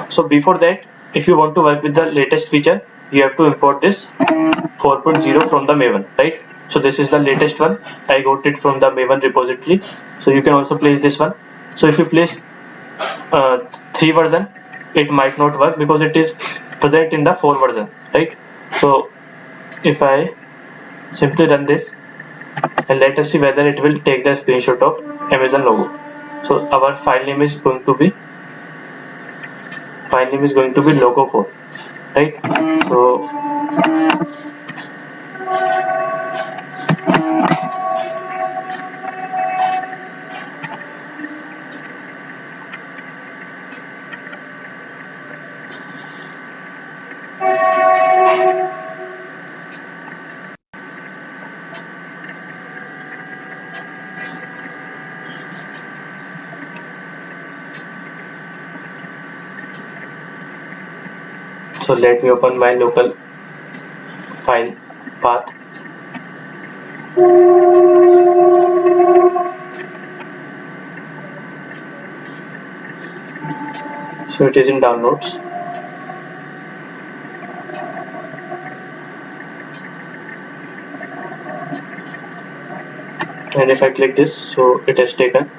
So before that, if you want to work with the latest feature, you have to import this 4.0 from the Maven, right? So this is the latest one. I got it from the Maven repository. So you can also place this one. So if you place 3 version, it might not work because it is present in the 4 version, right? So if I simply run this, and let us see whether it will take the screenshot of Amazon logo. So our file name is going to be logo 4, right? So let me open my local file path. So it is in downloads. And if I click this, so it has taken.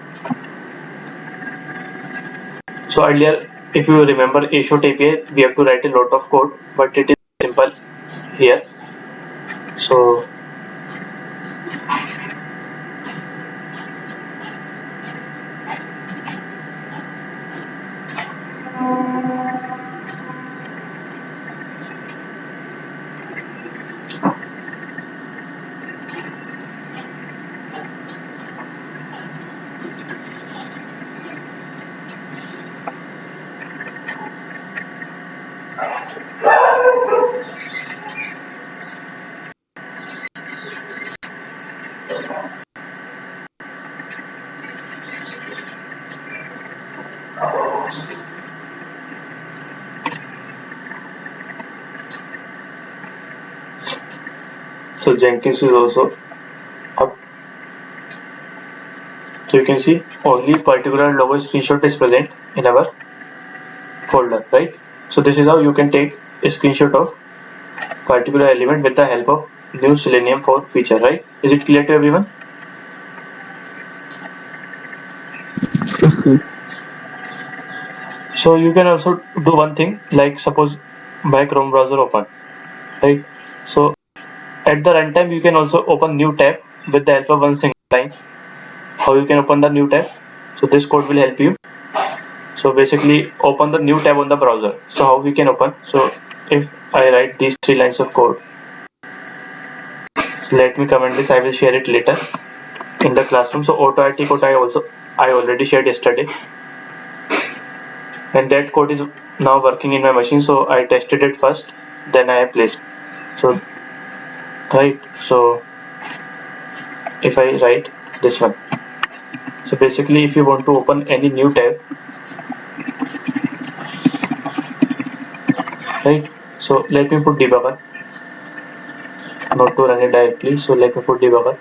So earlier, if you remember Ashot API, we have to write a lot of code, but it is simple here. So So Jenkins is also up. So you can see only particular logo screenshot is present in our folder, right? So this is how you can take a screenshot of particular element with the help of new Selenium 4 feature, right? Is it clear to everyone? Yes, sir. So you can also do one thing, like suppose my Chrome browser open, right? So at the runtime you can also open new tab with the help of one single line. How you can open the new tab? So this code will help you. So basically open the new tab on the browser. So how we can open? So if I write these 3 lines of code, so let me comment this, I will share it later in the classroom. So auto-IT code I already shared yesterday, and that code is now working in my machine. So I tested it first, then I placed. So right, so if I write this one, so basically if you want to open any new tab, right, so let me put debugger, not to run it directly, so let me put debugger.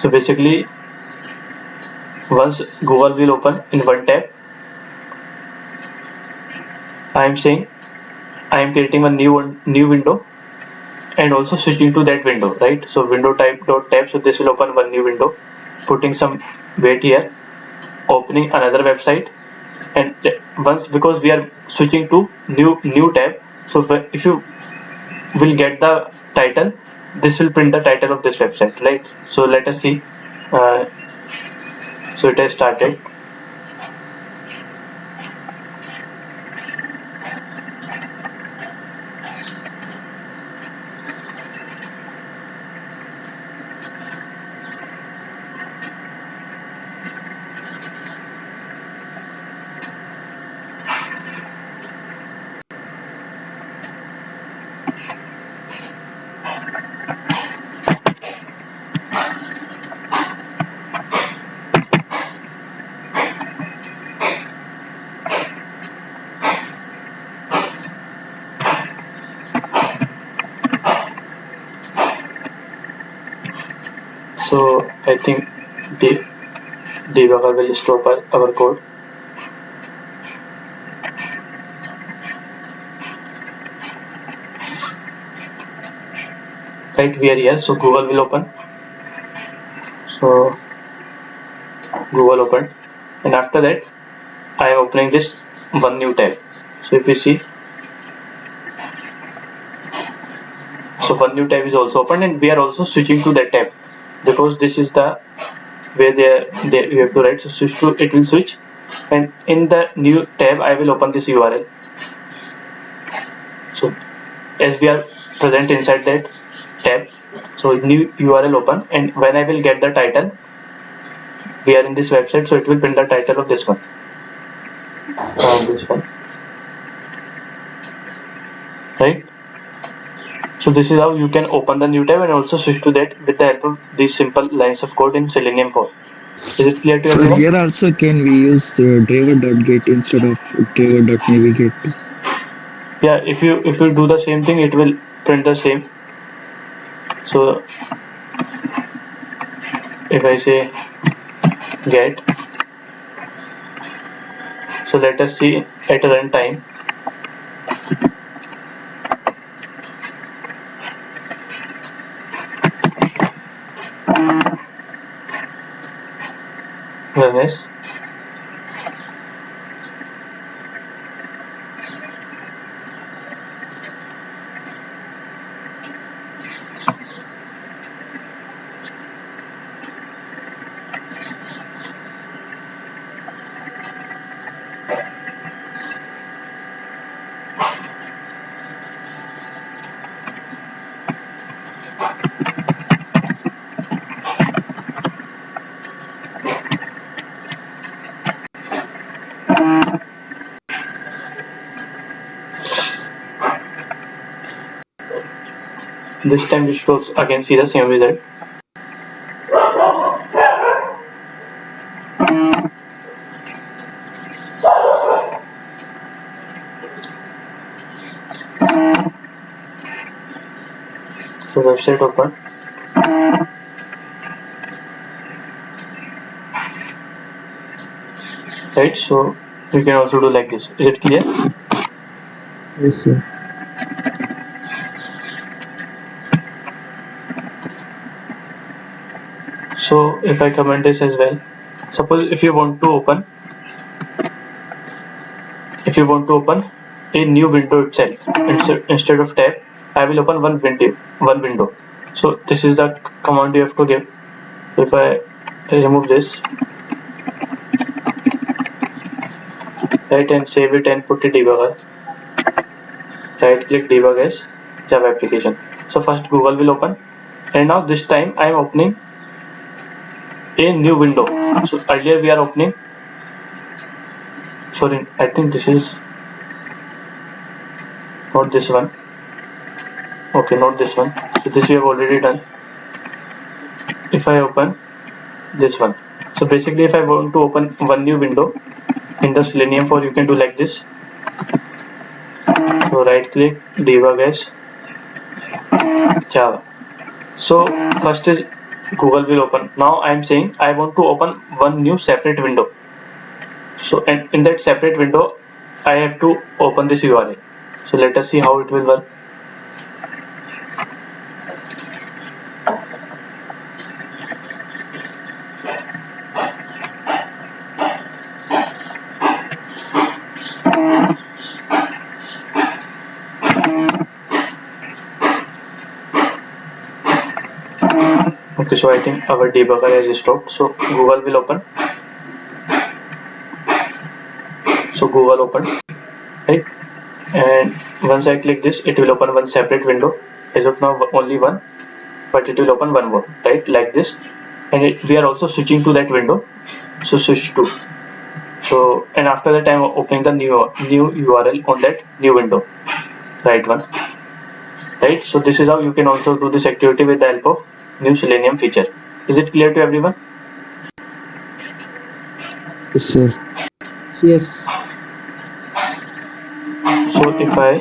So basically once Google will open in one tab, I am saying I am creating a new window and also switching to that window, right? So window type dot tab, so this will open one new window, putting some wait here, opening another website, and once, because we are switching to new tab, so if you will get the title, this will print the title of this website, right? So let us see. So it has started. So I think the debugger will stop our code. Right, we are here. So Google will open. So Google opened, and after that I am opening this one new tab. So if you see, so one new tab is also opened, and we are also switching to that tab because this is the where they you have to write. So switch to, it will switch, and in the new tab I will open this URL. So as we are present inside that tab, so new URL open, and when I will get the title, we are in this website, so it will print the title of this one, right? So this is how you can open the new tab and also switch to that with the help of these simple lines of code in Selenium 4. Is it clear to So everyone? here also can we use driver.get instead of driver.navigate? Yeah, if you do the same thing, it will print the same. So if I say get, so let us see at runtime. Run as. This time we should also again see the same result. website open. Right, so you can also do like this. Is it clear? Yes, sir. So if I comment this as well, suppose if you want to open a new window itself, instead of tab, I will open one window. So this is the command you have to give. So if I remove this, right, and save it and put a debugger, right click debug as Java application. So first Google will open, and now this time I am opening a new window. So earlier we are opening, sorry, I think this is not this one. Okay, not this one. So this we have already done. If I open this one, so basically if I want to open one new window in the Selenium 4, you can do like this. So right click, debug as Java. So first is Google will open. Now I am saying I want to open one new separate window. So and in that separate window I have to open this URL. So let us see how it will work. Okay, so I think our debugger has stopped. So Google will open. So Google opened, right? And once I click this, it will open one separate window. As of now, only one, but it will open one more, right? Like this. And we are also switching to that window. So switch to. So and after that, I'm opening the new URL on that new window, right one, right? So this is how you can also do this activity with the help of new Selenium feature. Is it clear to everyone? Yes, sir. Yes. So if I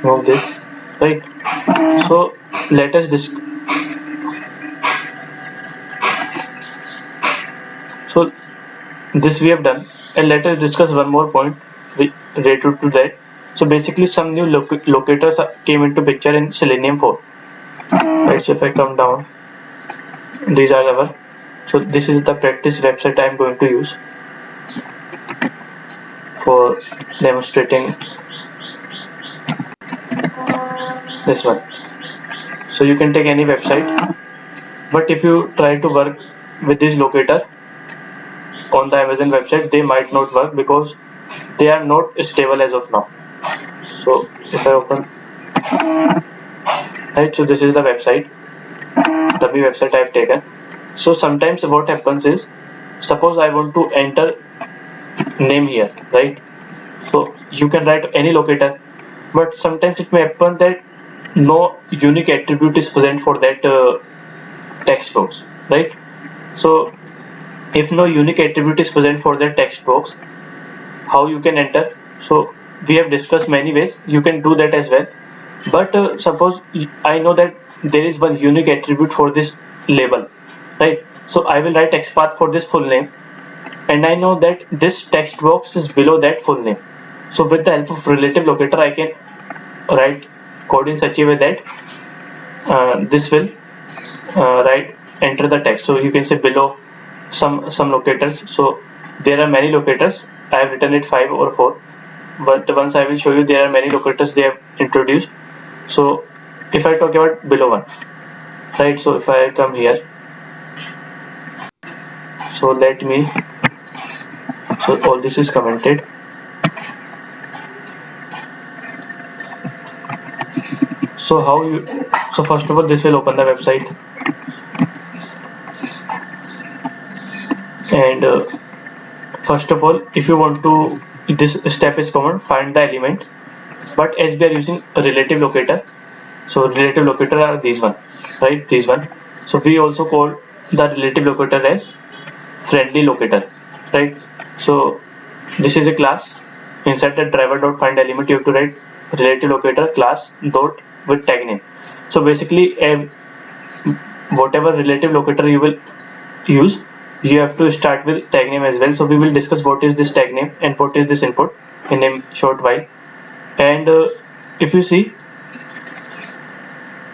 move this, right? So let us so this we have done, and let us discuss one more point related to that. So basically some new locators came into picture in Selenium 4, right? So if I come down, these are our, so this is the practice website I am going to use for demonstrating this one. So you can take any website, but if you try to work with this locator on the Amazon website, they might not work because they are not stable as of now. So if I open, right, so this is the website, dummy website I have taken. So sometimes what happens is, suppose I want to enter name here, right? So you can write any locator, but sometimes it may happen that no unique attribute is present for that text box, right? So if no unique attribute is present for that text box, how you can enter? So we have discussed many ways you can do that as well, but suppose I know that there is one unique attribute for this label, right? So I will write XPath for this full name, and I know that this text box is below that full name. So with the help of relative locator, I can write code in such a way that this will write enter the text. So you can say below some locators. So there are many locators. I have written it 5 or 4, but once I will show you there are many locators they have introduced. So if I talk about below one, right? So if I come here, so let me, so all this is commented. So how you, so first of all this will open the website, and first of all if you want to, this step is common, find the element, but as we are using a relative locator, so relative locator are these one, right, these one. So we also call the relative locator as friendly locator, right? So this is a class. Inside the driver dot find element you have to write relative locator class dot with tag name. So basically whatever relative locator you will use, you have to start with tag name as well. So we will discuss what is this tag name and what is this input in a short while. And if you see,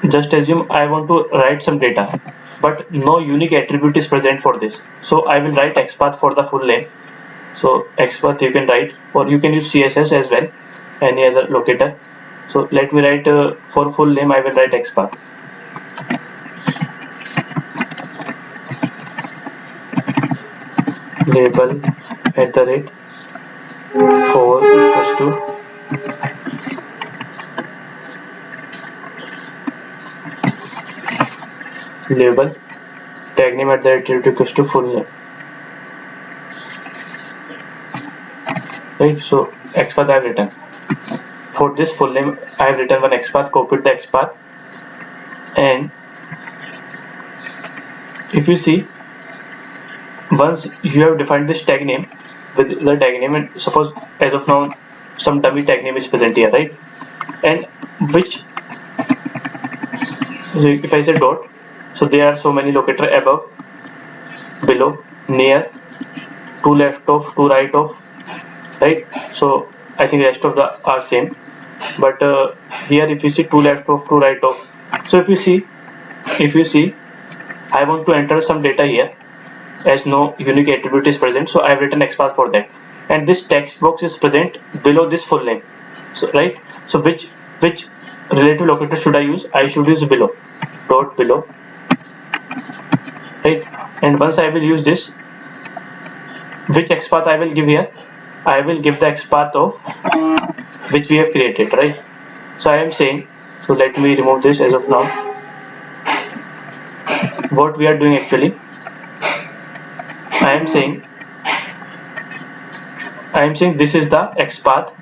just assume I want to write some data, but no unique attribute is present for this. So I will write XPath for the full name. So XPath you can write, or you can use CSS as well, any other locator. So let me write for full name, I will write XPath. Label @ 4 equals to label tag name @ equals to full name. Right, so XPath I have written. For this full name, I have written one XPath, copied the XPath, and if you see, once you have defined this tag name with the tag name, and suppose as of now some dummy tag name is present here, right? And which, if I say dot, so there are so many locator above, below, near, to left of, to right of, right? So I think rest of the are same, but here if you see to left of, to right of, so if you see I want to enter some data here as no unique attribute is present, so I have written XPath for that, and this text box is present below this full name. So right, so which relative locator should I use? I should use below, dot below, right? And once I will use this, which XPath I will give here? I will give the XPath of which we have created, right? So I am saying, so let me remove this as of now. What we are doing actually, I am saying this is the XPath.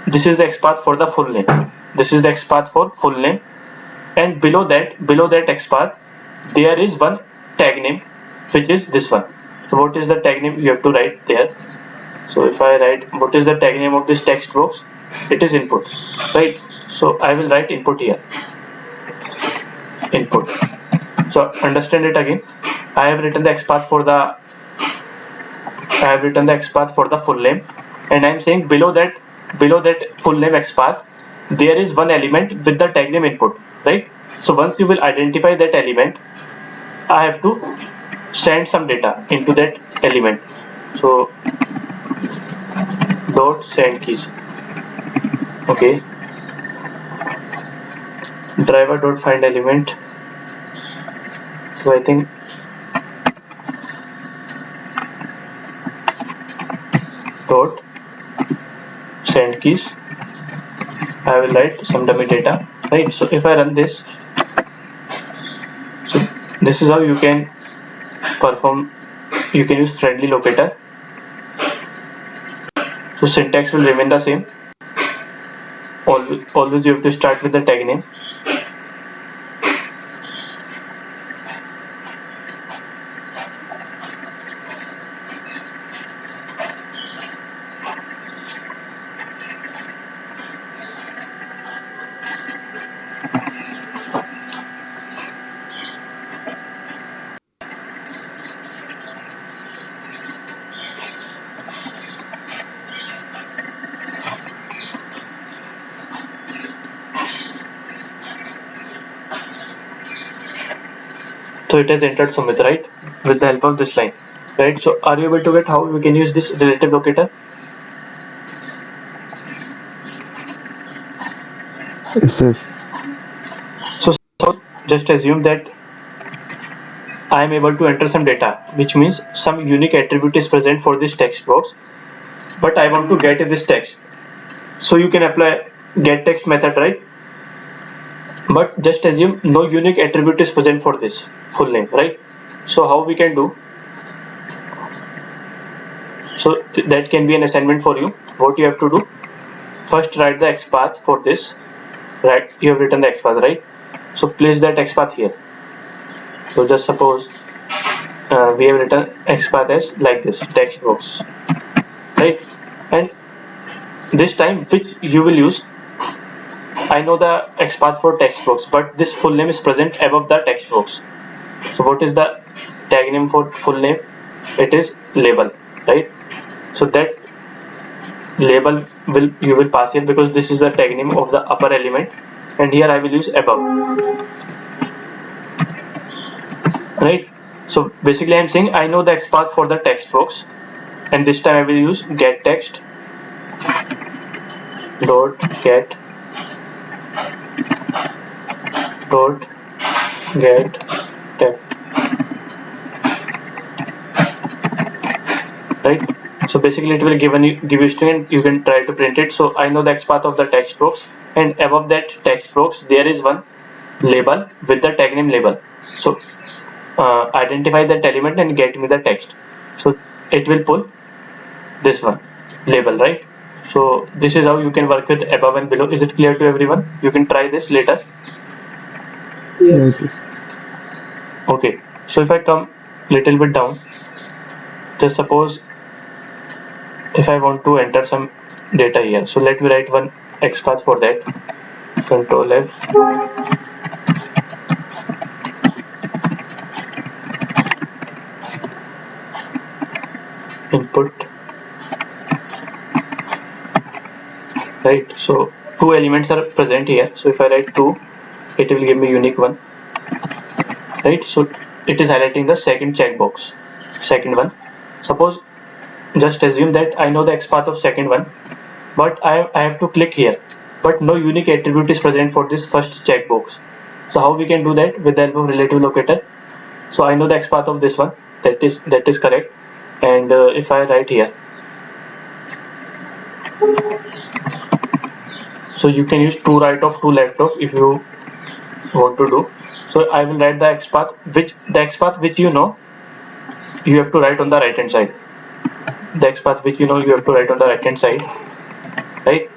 This is the XPath for the full name. This is the XPath for full name, and below that XPath, there is one tag name, which is this one. So what is the tag name? You have to write there. So if I write, what is the tag name of this text box? It is input, right? So I will write input here. Input. So understand it again. I have written the XPath for the full name, and I am saying below that full name XPath, there is one element with the tag name input, right? So once you will identify that element, I have to send some data into that element. So dot send keys. Okay. Driver dot find element. So I think dot send keys. I will write some dummy data, right? So if I run this, so this is how you can perform. You can use friendly locator. So syntax will remain the same. Always you have to start with the tag name. So it has entered Sumit, right? With the help of this line, right? So are you able to get how we can use this relative locator? Yes, sir. So just assume that I am able to enter some data, which means some unique attribute is present for this text box, but I want to get this text. So you can apply get text method, right? But just assume no unique attribute is present for this full name, right? So how we can do? So that can be an assignment for you. What you have to do? First write the XPath for this. Right, you have written the XPath, right? So place that XPath here. So just suppose we have written XPath as like this text box, right? And this time which you will use, I know the XPath for text box, but this full name is present above the text box. So what is the tag name for full name? It is label, right? So that label you will pass here because this is the tag name of the upper element, and here I will use above, right? So basically I'm saying I know the XPath for the text box, and this time I will use get text dot get dot get text, right? So basically it will give you string and you can try to print it. So I know the XPath of the text box, and above that text box there is one label with the tag name label. So identify that element and get me the text. So it will pull this one label, right? So this is how you can work with above and below. Is it clear to everyone? You can try this later. Yes. Yeah, it is. Okay, so if I come little bit down, just suppose if I want to enter some data here, so let me write one XPath for that. Control F, input, right? So two elements are present here. So if I write 2, it will give me unique one, right? So it is highlighting the second checkbox, second one. Suppose just assume that I know the XPath of second one, but I have to click here, but no unique attribute is present for this first checkbox. So how we can do that? With the help of relative locator. So I know the XPath of this one, that is correct. And if I write here, so you can use 2 right of 2 left of if you want to do. So I will write the XPath which you know, you have to write on the right hand side. The XPath which you know, you have to write on the right hand side, right?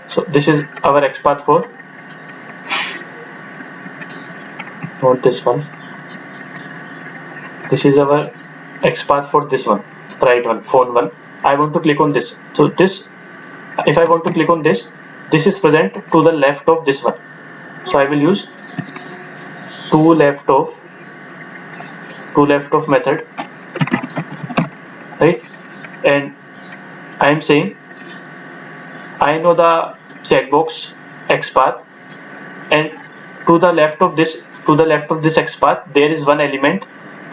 So this is our XPath for, not this one, this is our XPath for this one, right one, phone one. I want to click on this. So this, if I want to click on this, this is present to the left of this one. So I will use to left of method, right? And I am saying I know the checkbox XPath, and to the left of this XPath there is one element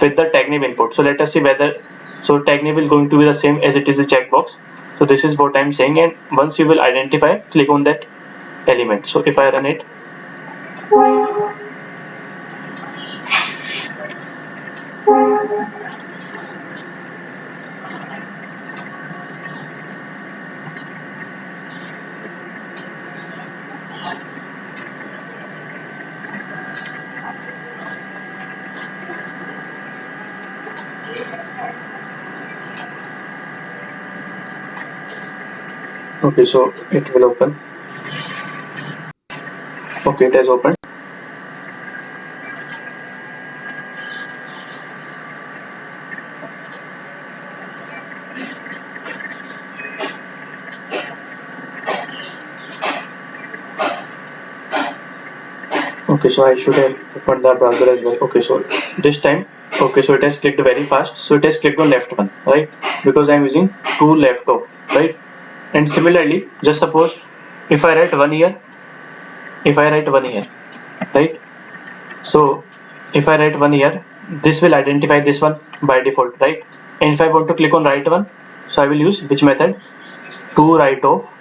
with the tag name input. So let us see whether, so tag name will going to be the same as it is a checkbox. So this is what I'm saying, and once you will identify, click on that element. So if I run it, okay, so it will open. Okay, it has opened. Okay, so I should have opened the browser as well. Okay, so this time, okay, so it has clicked very fast. So it has clicked on left one, right? Because I'm using two left of, right? And similarly, just suppose if I write one here, right? So if I write one here, this will identify this one by default, right? And if I want to click on right one, so I will use which method? To right of.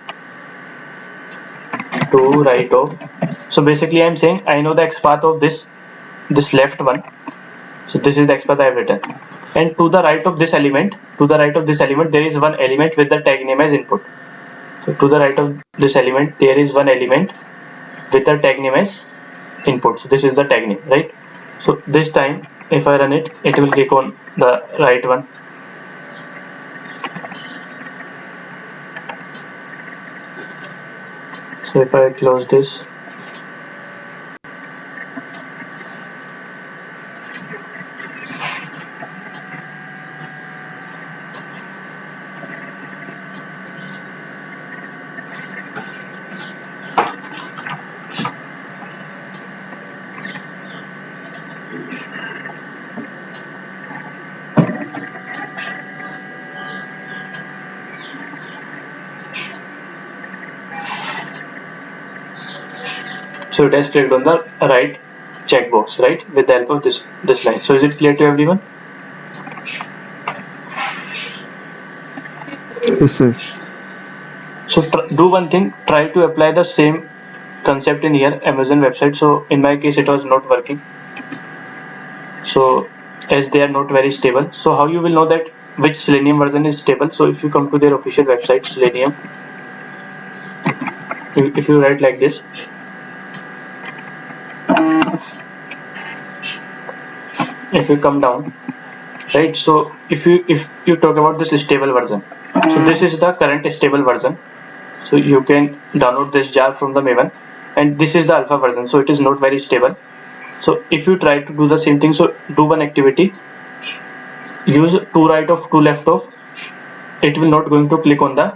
So basically I'm saying I know the XPath of this left one. So this is the XPath I have written. And to the right of this element, there is one element with the tag name as input. So to the right of this element, there is one element with the tag name as input. So this is the tag name, right? So this time, if I run it, it will click on the right one. So if I close this, So it has clicked on the right checkbox, right, with the help of this line. So is it clear to everyone? Yes, sir. So do one thing, try to apply the same concept in here, Amazon website. So in my case it was not working, so as they are not very stable. So how you will know that which Selenium version is stable? So if you come to their official website, Selenium, if you write like this, if you come down, right, so if you talk about this stable version, so this is the current stable version. So you can download this jar from the Maven, and this is the alpha version, so it is not very stable. So if you try to do the same thing, so do one activity, use to right of to left of, it will not going to click on the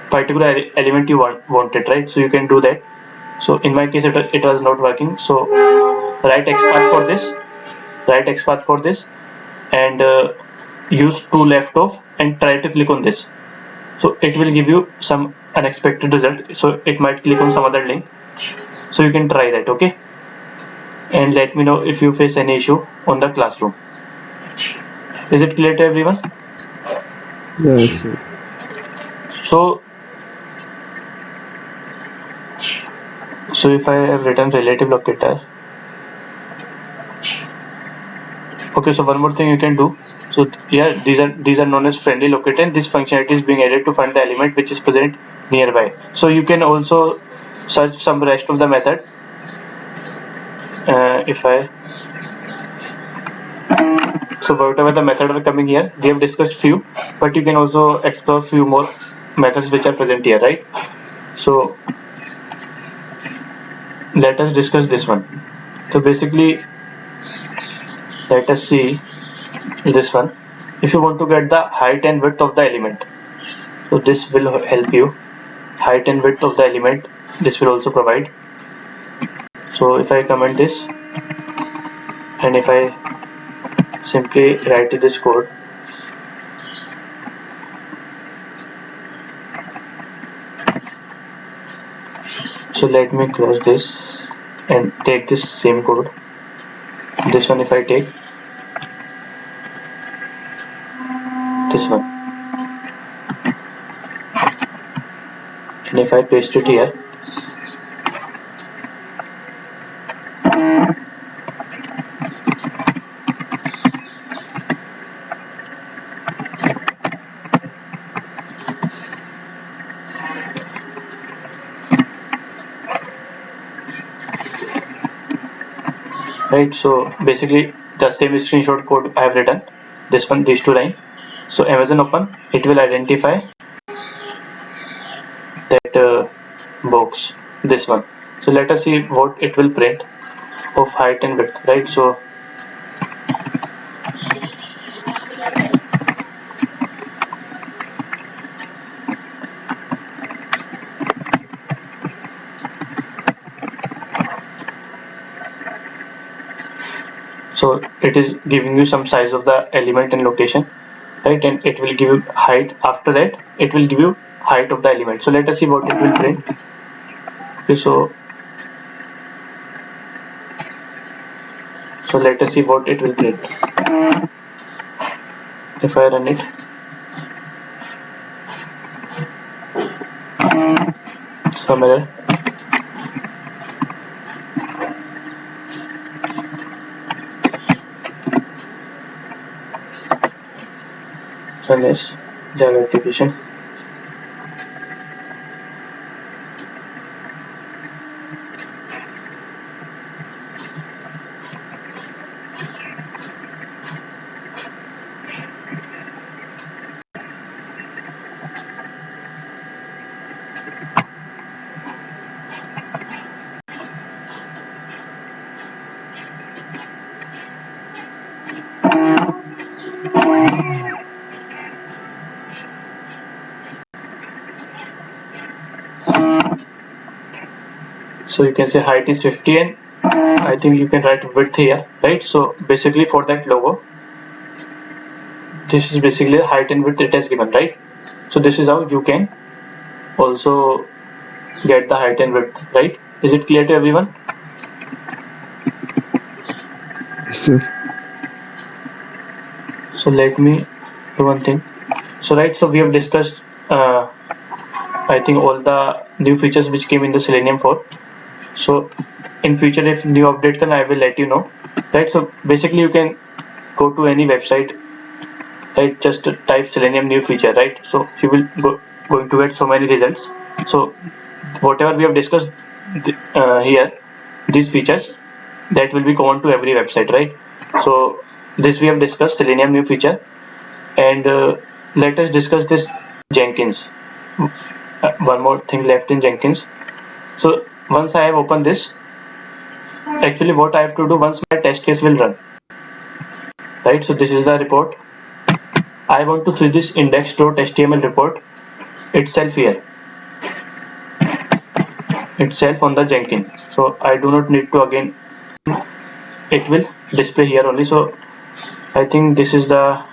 particular element you wanted, right? So you can do that. So in my case it was not working, so write XPath for this, write XPath for this, and use to left of and try to click on this. So it will give you some unexpected result, so it might click on some other link. So you can try that, okay? And let me know if you face any issue on the classroom. Is it clear to everyone? Yes, sir. So if I have written relative locator, okay, so one more thing you can do. So yeah, these are known as friendly locator, and this functionality is being added to find the element which is present nearby. So you can also search some rest of the method. So whatever the method are coming here, we have discussed few, but you can also explore few more methods which are present here, right? So let us discuss this one. So basically, let us see this one. If you want to get the height and width of the element, so this will help you. Height and width of the element, this will also provide. So if I comment this, and if I simply write this code, so let me close this and take this same code. This one if I take, this one, and if I paste it here, right? So basically the same screenshot code I have written, this one, these two lines. So Amazon open, it will identify that box, this one. So let us see what it will print of height and width, right? So it is giving you some size of the element and location, right? And it will give you height. After that it will give you height of the element. So let us see what it will print. Okay, so let us see what it will print. If I run it, some error. Run this Java application. So you can say height is 50, and I think you can write width here, right? So basically for that logo, this is basically the height and width it has given, right? So this is how you can also get the height and width, right? Is it clear to everyone? Yes, sir. So let me do one thing. So right, so we have discussed I think all the new features which came in the Selenium 4. So in future if new update come, I will let you know, right? So basically you can go to any website, right? Just type Selenium new feature, right? So you will going to get so many results. So whatever we have discussed here, these features, that will be common to every website, right? So this we have discussed Selenium new feature, and let us discuss this Jenkins. One more thing left in Jenkins. So once I have opened this, actually what I have to do once my test case will run, right? So this is the report. I want to see this index.html report itself here, itself on the Jenkins. So I do not need to again, it will display here only. So I think this is the,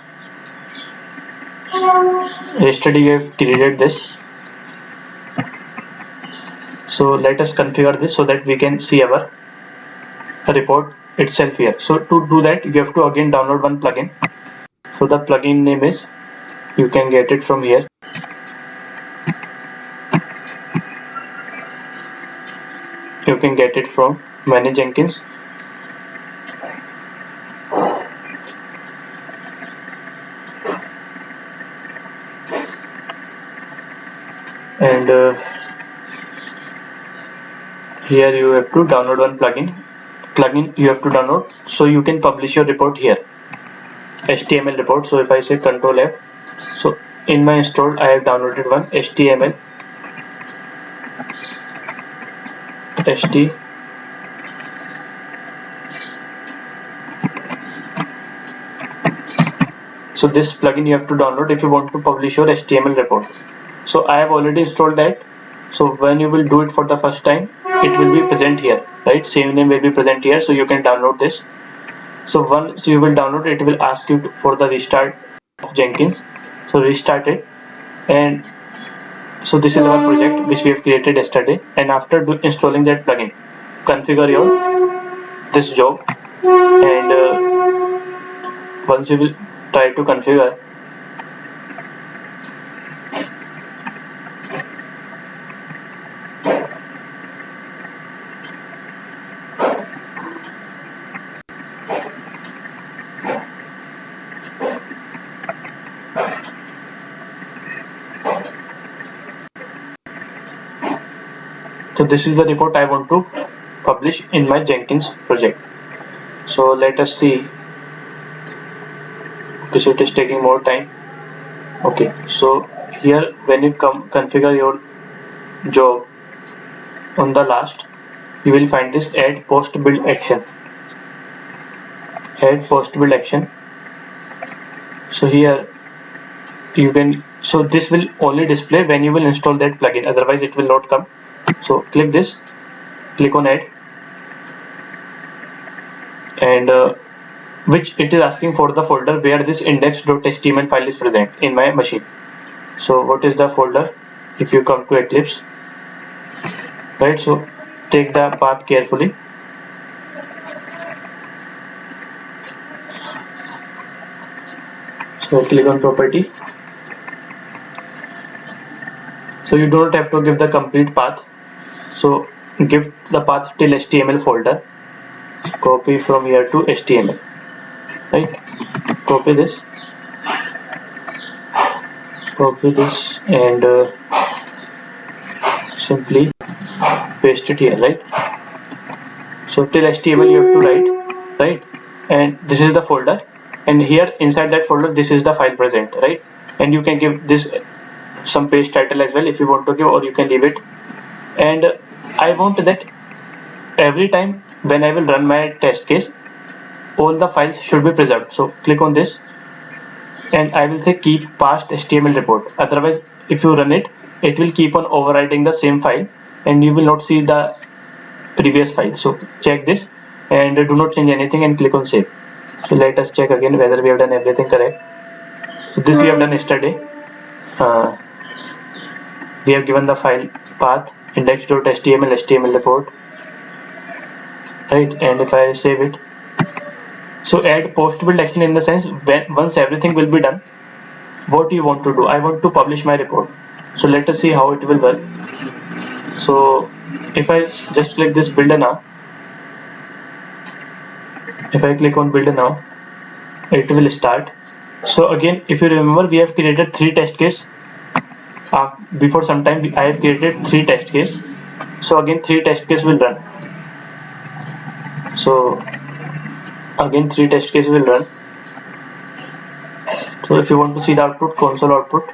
yesterday we have created this. So let us configure this so that we can see our report itself here. So to do that, you have to again download one plugin. So the plugin name is, you can get it from here. You can get it from Manage Jenkins. And here you have to download one plugin you have to download, so you can publish your report here, HTML report. So if I say Control F, so in my installed I have downloaded one HTML so this plugin you have to download if you want to publish your HTML report. So I have already installed that. So when you will do it for the first time, it will be present here, right? Same name will be present here, so you can download this. So once you will download it, will ask you for the restart of Jenkins. So restart it, and so this is our project which we have created yesterday. And after installing that plugin, configure your this job, and once you will try to configure, so this is the report I want to publish in my Jenkins project. So let us see. Okay, so it is taking more time. Okay, so here when you configure your job, on the last you will find this add post build action. Add post build action. So here you can, so this will only display when you will install that plugin, otherwise it will not come. So click this, click on add, and which it is asking for the folder where this index.html file is present in my machine. So what is the folder? If you come to Eclipse, right, so take the path carefully. So click on property. So you do not have to give the complete path, so give the path till HTML folder. Copy from here to HTML, right? Copy this, and simply paste it here, right? So till HTML you have to write, right? And this is the folder, and here inside that folder this is the file present, right? And you can give this some page title as well if you want to give, or you can leave it. And I want that every time when I will run my test case, all the files should be preserved. So click on this, and I will say keep past HTML report. Otherwise, if you run it, it will keep on overwriting the same file, and you will not see the previous file. So check this, and do not change anything, and click on save. So let us check again whether we have done everything correct. So this we have done yesterday. We have given the file path, index.html HTML report, right? And if I save it, so add post build action in the sense when once everything will be done, what you want to do. I want to publish my report. So let us see how it will work. So if I just click this builder now, if I click on builder now, it will start. So again, if you remember, we have created 3 test case. Before some time I have created 3 test case. So again 3 test case will run. So again 3 test case will run. So if you want to see the output, console output,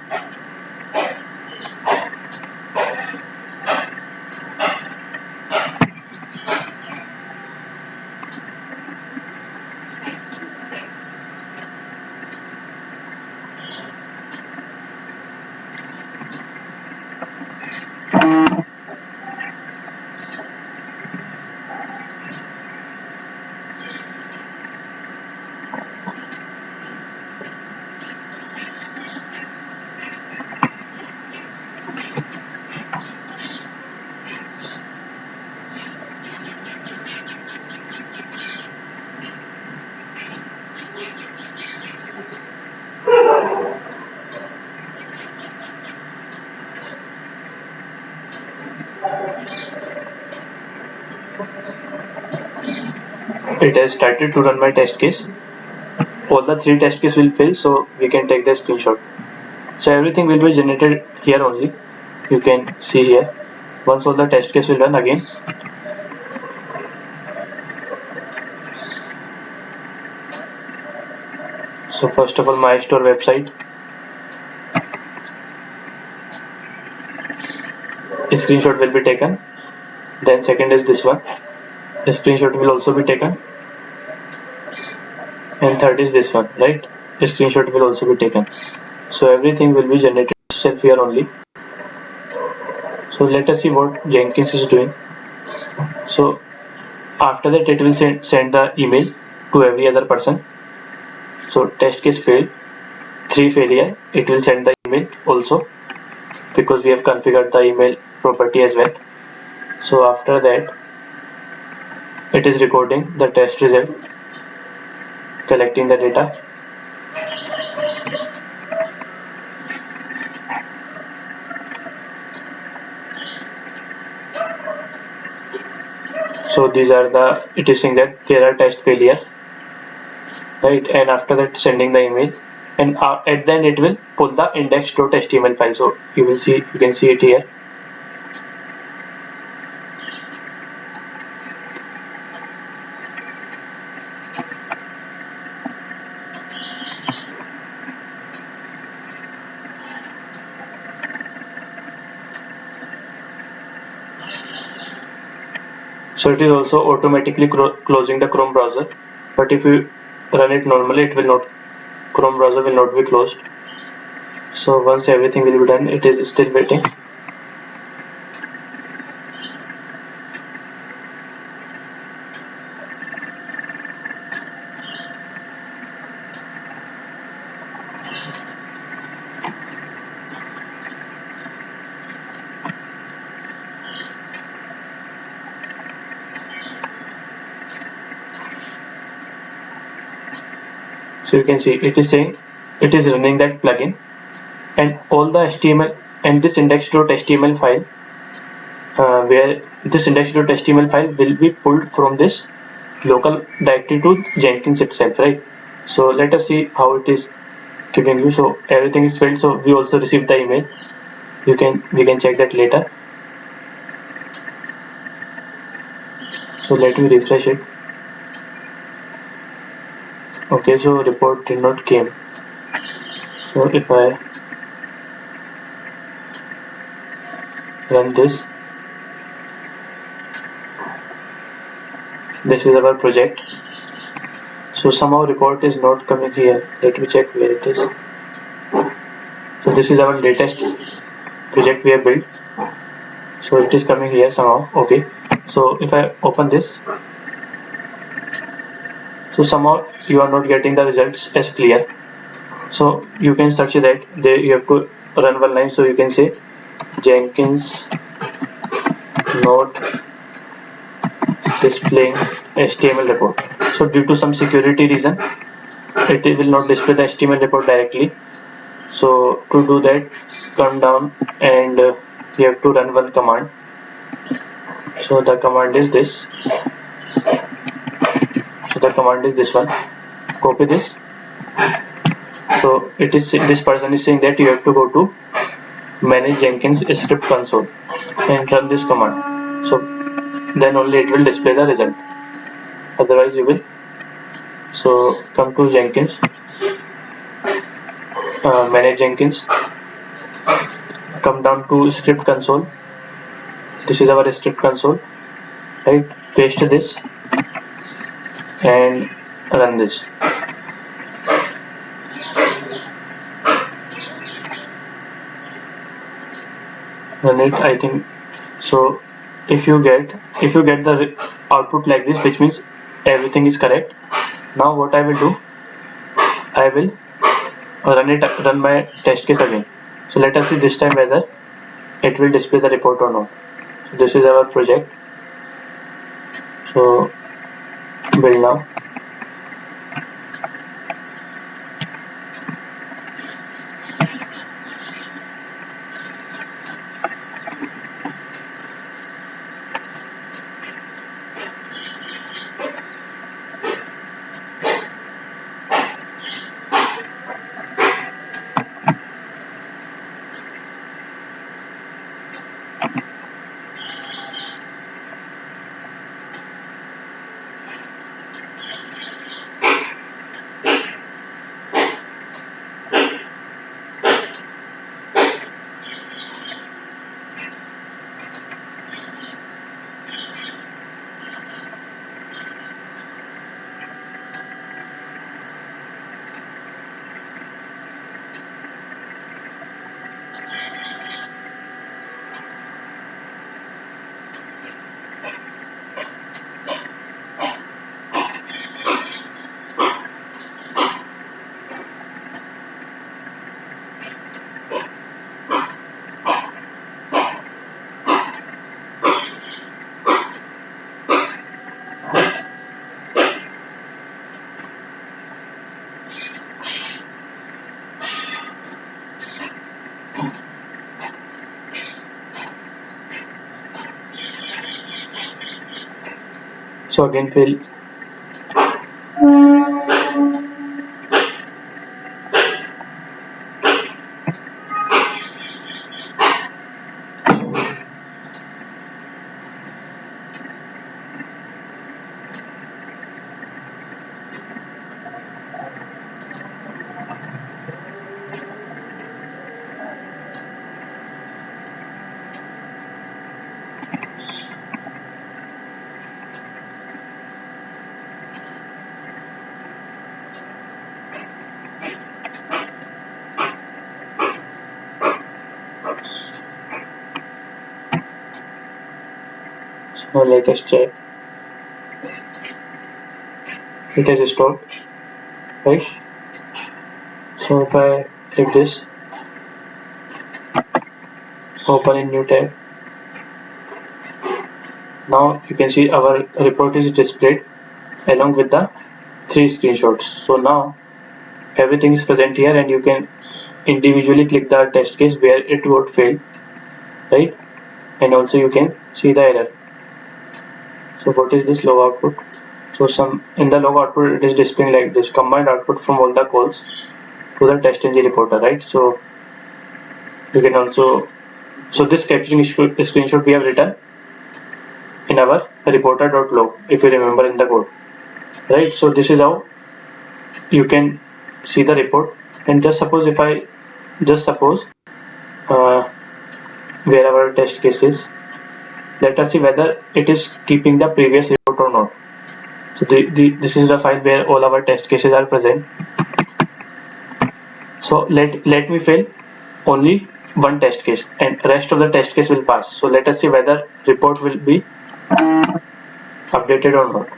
it has started to run my test case. All the 3 test case will fill, so we can take the screenshot. So everything will be generated here only. You can see here. Once all the test case will run again. So first of all, my store website. A screenshot will be taken. Then second is this one. A screenshot will also be taken. And third is this one, right? A screenshot will also be taken. So everything will be generated itself here only. So let us see what Jenkins is doing. So after that it will send the email to every other person. So test case failed, 3 failure, it will send the email also because we have configured the email property as well. So after that it is recording the test result, collecting the data. So these are the, it is saying that there are test failure, right? And after that sending the email, and at the end it will pull the index.html file. So you will see, you can see it here. So it is also automatically closing the Chrome browser, but if you run it normally, it will not, Chrome browser will not be closed. So once everything will be done, it is still waiting. So you can see it is saying it is running that plugin, and all the HTML and this index.html file, where this index.html file will be pulled from this local directory to Jenkins itself, right? So let us see how it is giving you. So everything is filled, so we also received the email. We can check that later. So let me refresh it. Okay, so report did not came. So if I run this, this is our project. So somehow report is not coming here. Let me check where it is. So this is our latest project we have built. So it is coming here somehow. Okay, so if I open this, so somehow you are not getting the results as clear. So you can search that. There you have to run one line. So you can say Jenkins not displaying HTML report. So due to some security reason, it will not display the HTML report directly. So to do that, come down and we have to run one command. So the command is this. So the command is this one. Copy this. So it is, this person is saying that you have to go to manage Jenkins script console and run this command. So then only it will display the result. Otherwise you will. So come to Jenkins, manage Jenkins, come down to script console. This is our script console, right? Paste this and run this. Run it, I think. So if you get the output like this, which means everything is correct. Now what I will do, I will run my test case again. So let us see this time whether it will display the report or not. So this is our project. So build now. So again fill. So let us check. It has stored, right? So if I click this, open a new tab. Now you can see our report is displayed along with the 3 screenshots. So now everything is present here and you can individually click the test case where it would fail, right? And also you can see the error. So what is this log output? So some in the log output it is displaying like this: combined output from all the calls to the TestNG reporter, right? So you can also, so this capturing screenshot we have written in our reporter.log, if you remember in the code, right? So this is how you can see the report. And just suppose if I where our test case is, let us see whether it is keeping the previous report or not. So this is the file where all our test cases are present. So let me fail only one test case and rest of the test case will pass. So let us see whether report will be updated or not.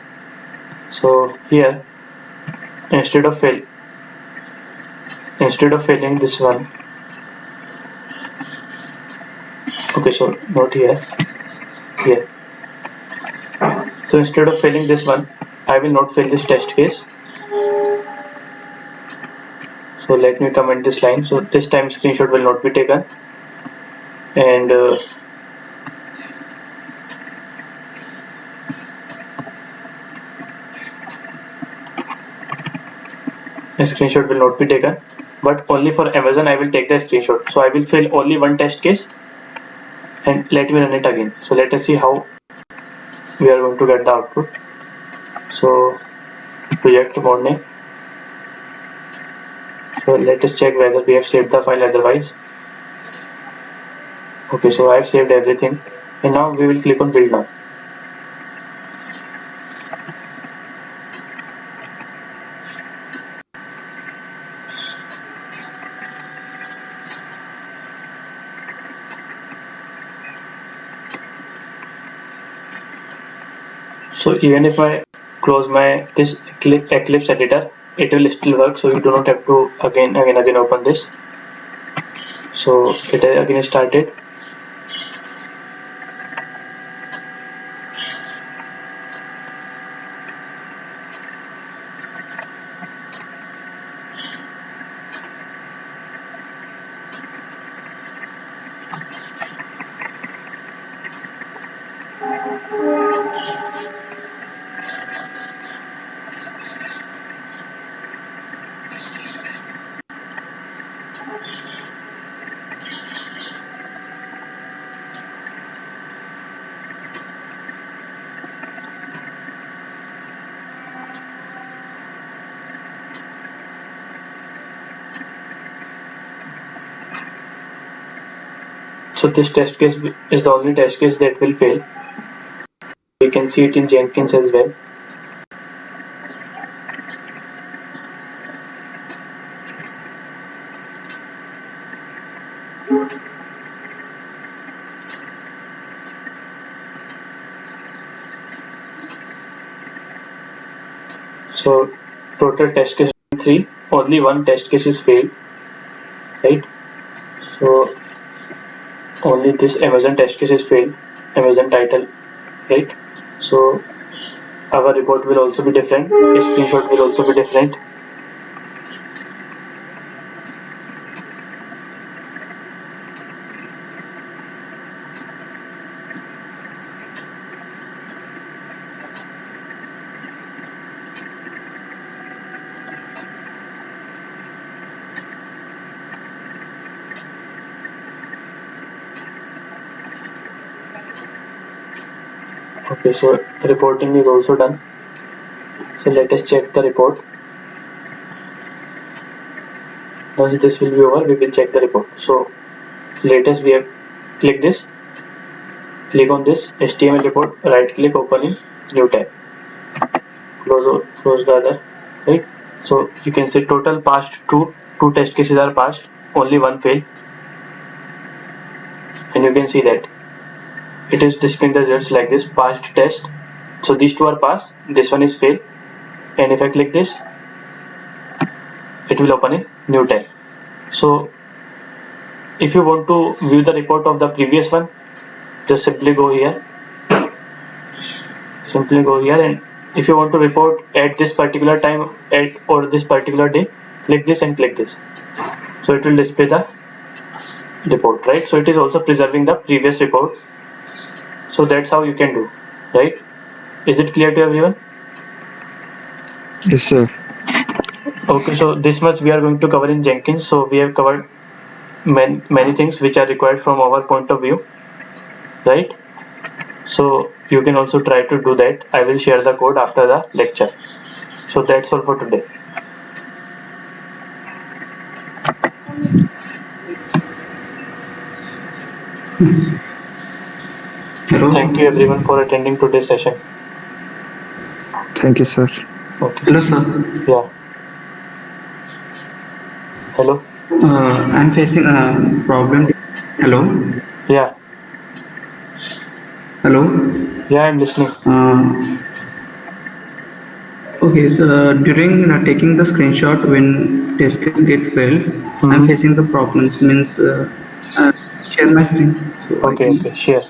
So here instead of failing this one, okay, so not here, here. So instead of filling this one, I will not fill this test case. So let me comment this line. So this time screenshot will not be taken, and a screenshot will not be taken, but only for Amazon I will take the screenshot. So I will fill only one test case and let me run it again. So let us see how we are going to get the output. So project morning. So let us check whether we have saved the file otherwise. Okay, so I have saved everything, and now we will click on build now. So even if I close this Eclipse editor, it will still work. So you do not have to again open this. So it again started. So this test case is the only test case that will fail. We can see it in Jenkins as well. So total test case 3, only one test case is failed, right? So only this Amazon test case is failed, Amazon title, right? So our report will also be different, a screenshot will also be different. Okay, so reporting is also done. So let us check the report. Once this will be over, we will check the report. So latest we have click this, click on this HTML report, right click, open in new tab, close the other, right? So you can see total passed two test cases are passed, only one failed, and you can see that it is displaying the results like this: passed test. So these two are passed, this one is failed, and if I click this, it will open in new tab. So if you want to view the report of the previous one, just simply go here, and if you want to report at this particular time or this particular day, click this and click this. So it will display the report, right? So it is also preserving the previous report. So that's how you can do, right? Is it clear to everyone? Yes, sir. Okay, so this much we are going to cover in Jenkins. So we have covered many things which are required from our point of view, right? So you can also try to do that. I will share the code after the lecture. So that's all for today. Hello. Thank you everyone for attending today's session. Thank you, sir. Okay. Hello, sir. Yeah. Hello. I'm facing a problem. Hello. Yeah. Hello. Yeah, I'm listening. Okay, so during taking the screenshot when test case get failed, I'm facing the problems. Means share my screen. So Okay. Share.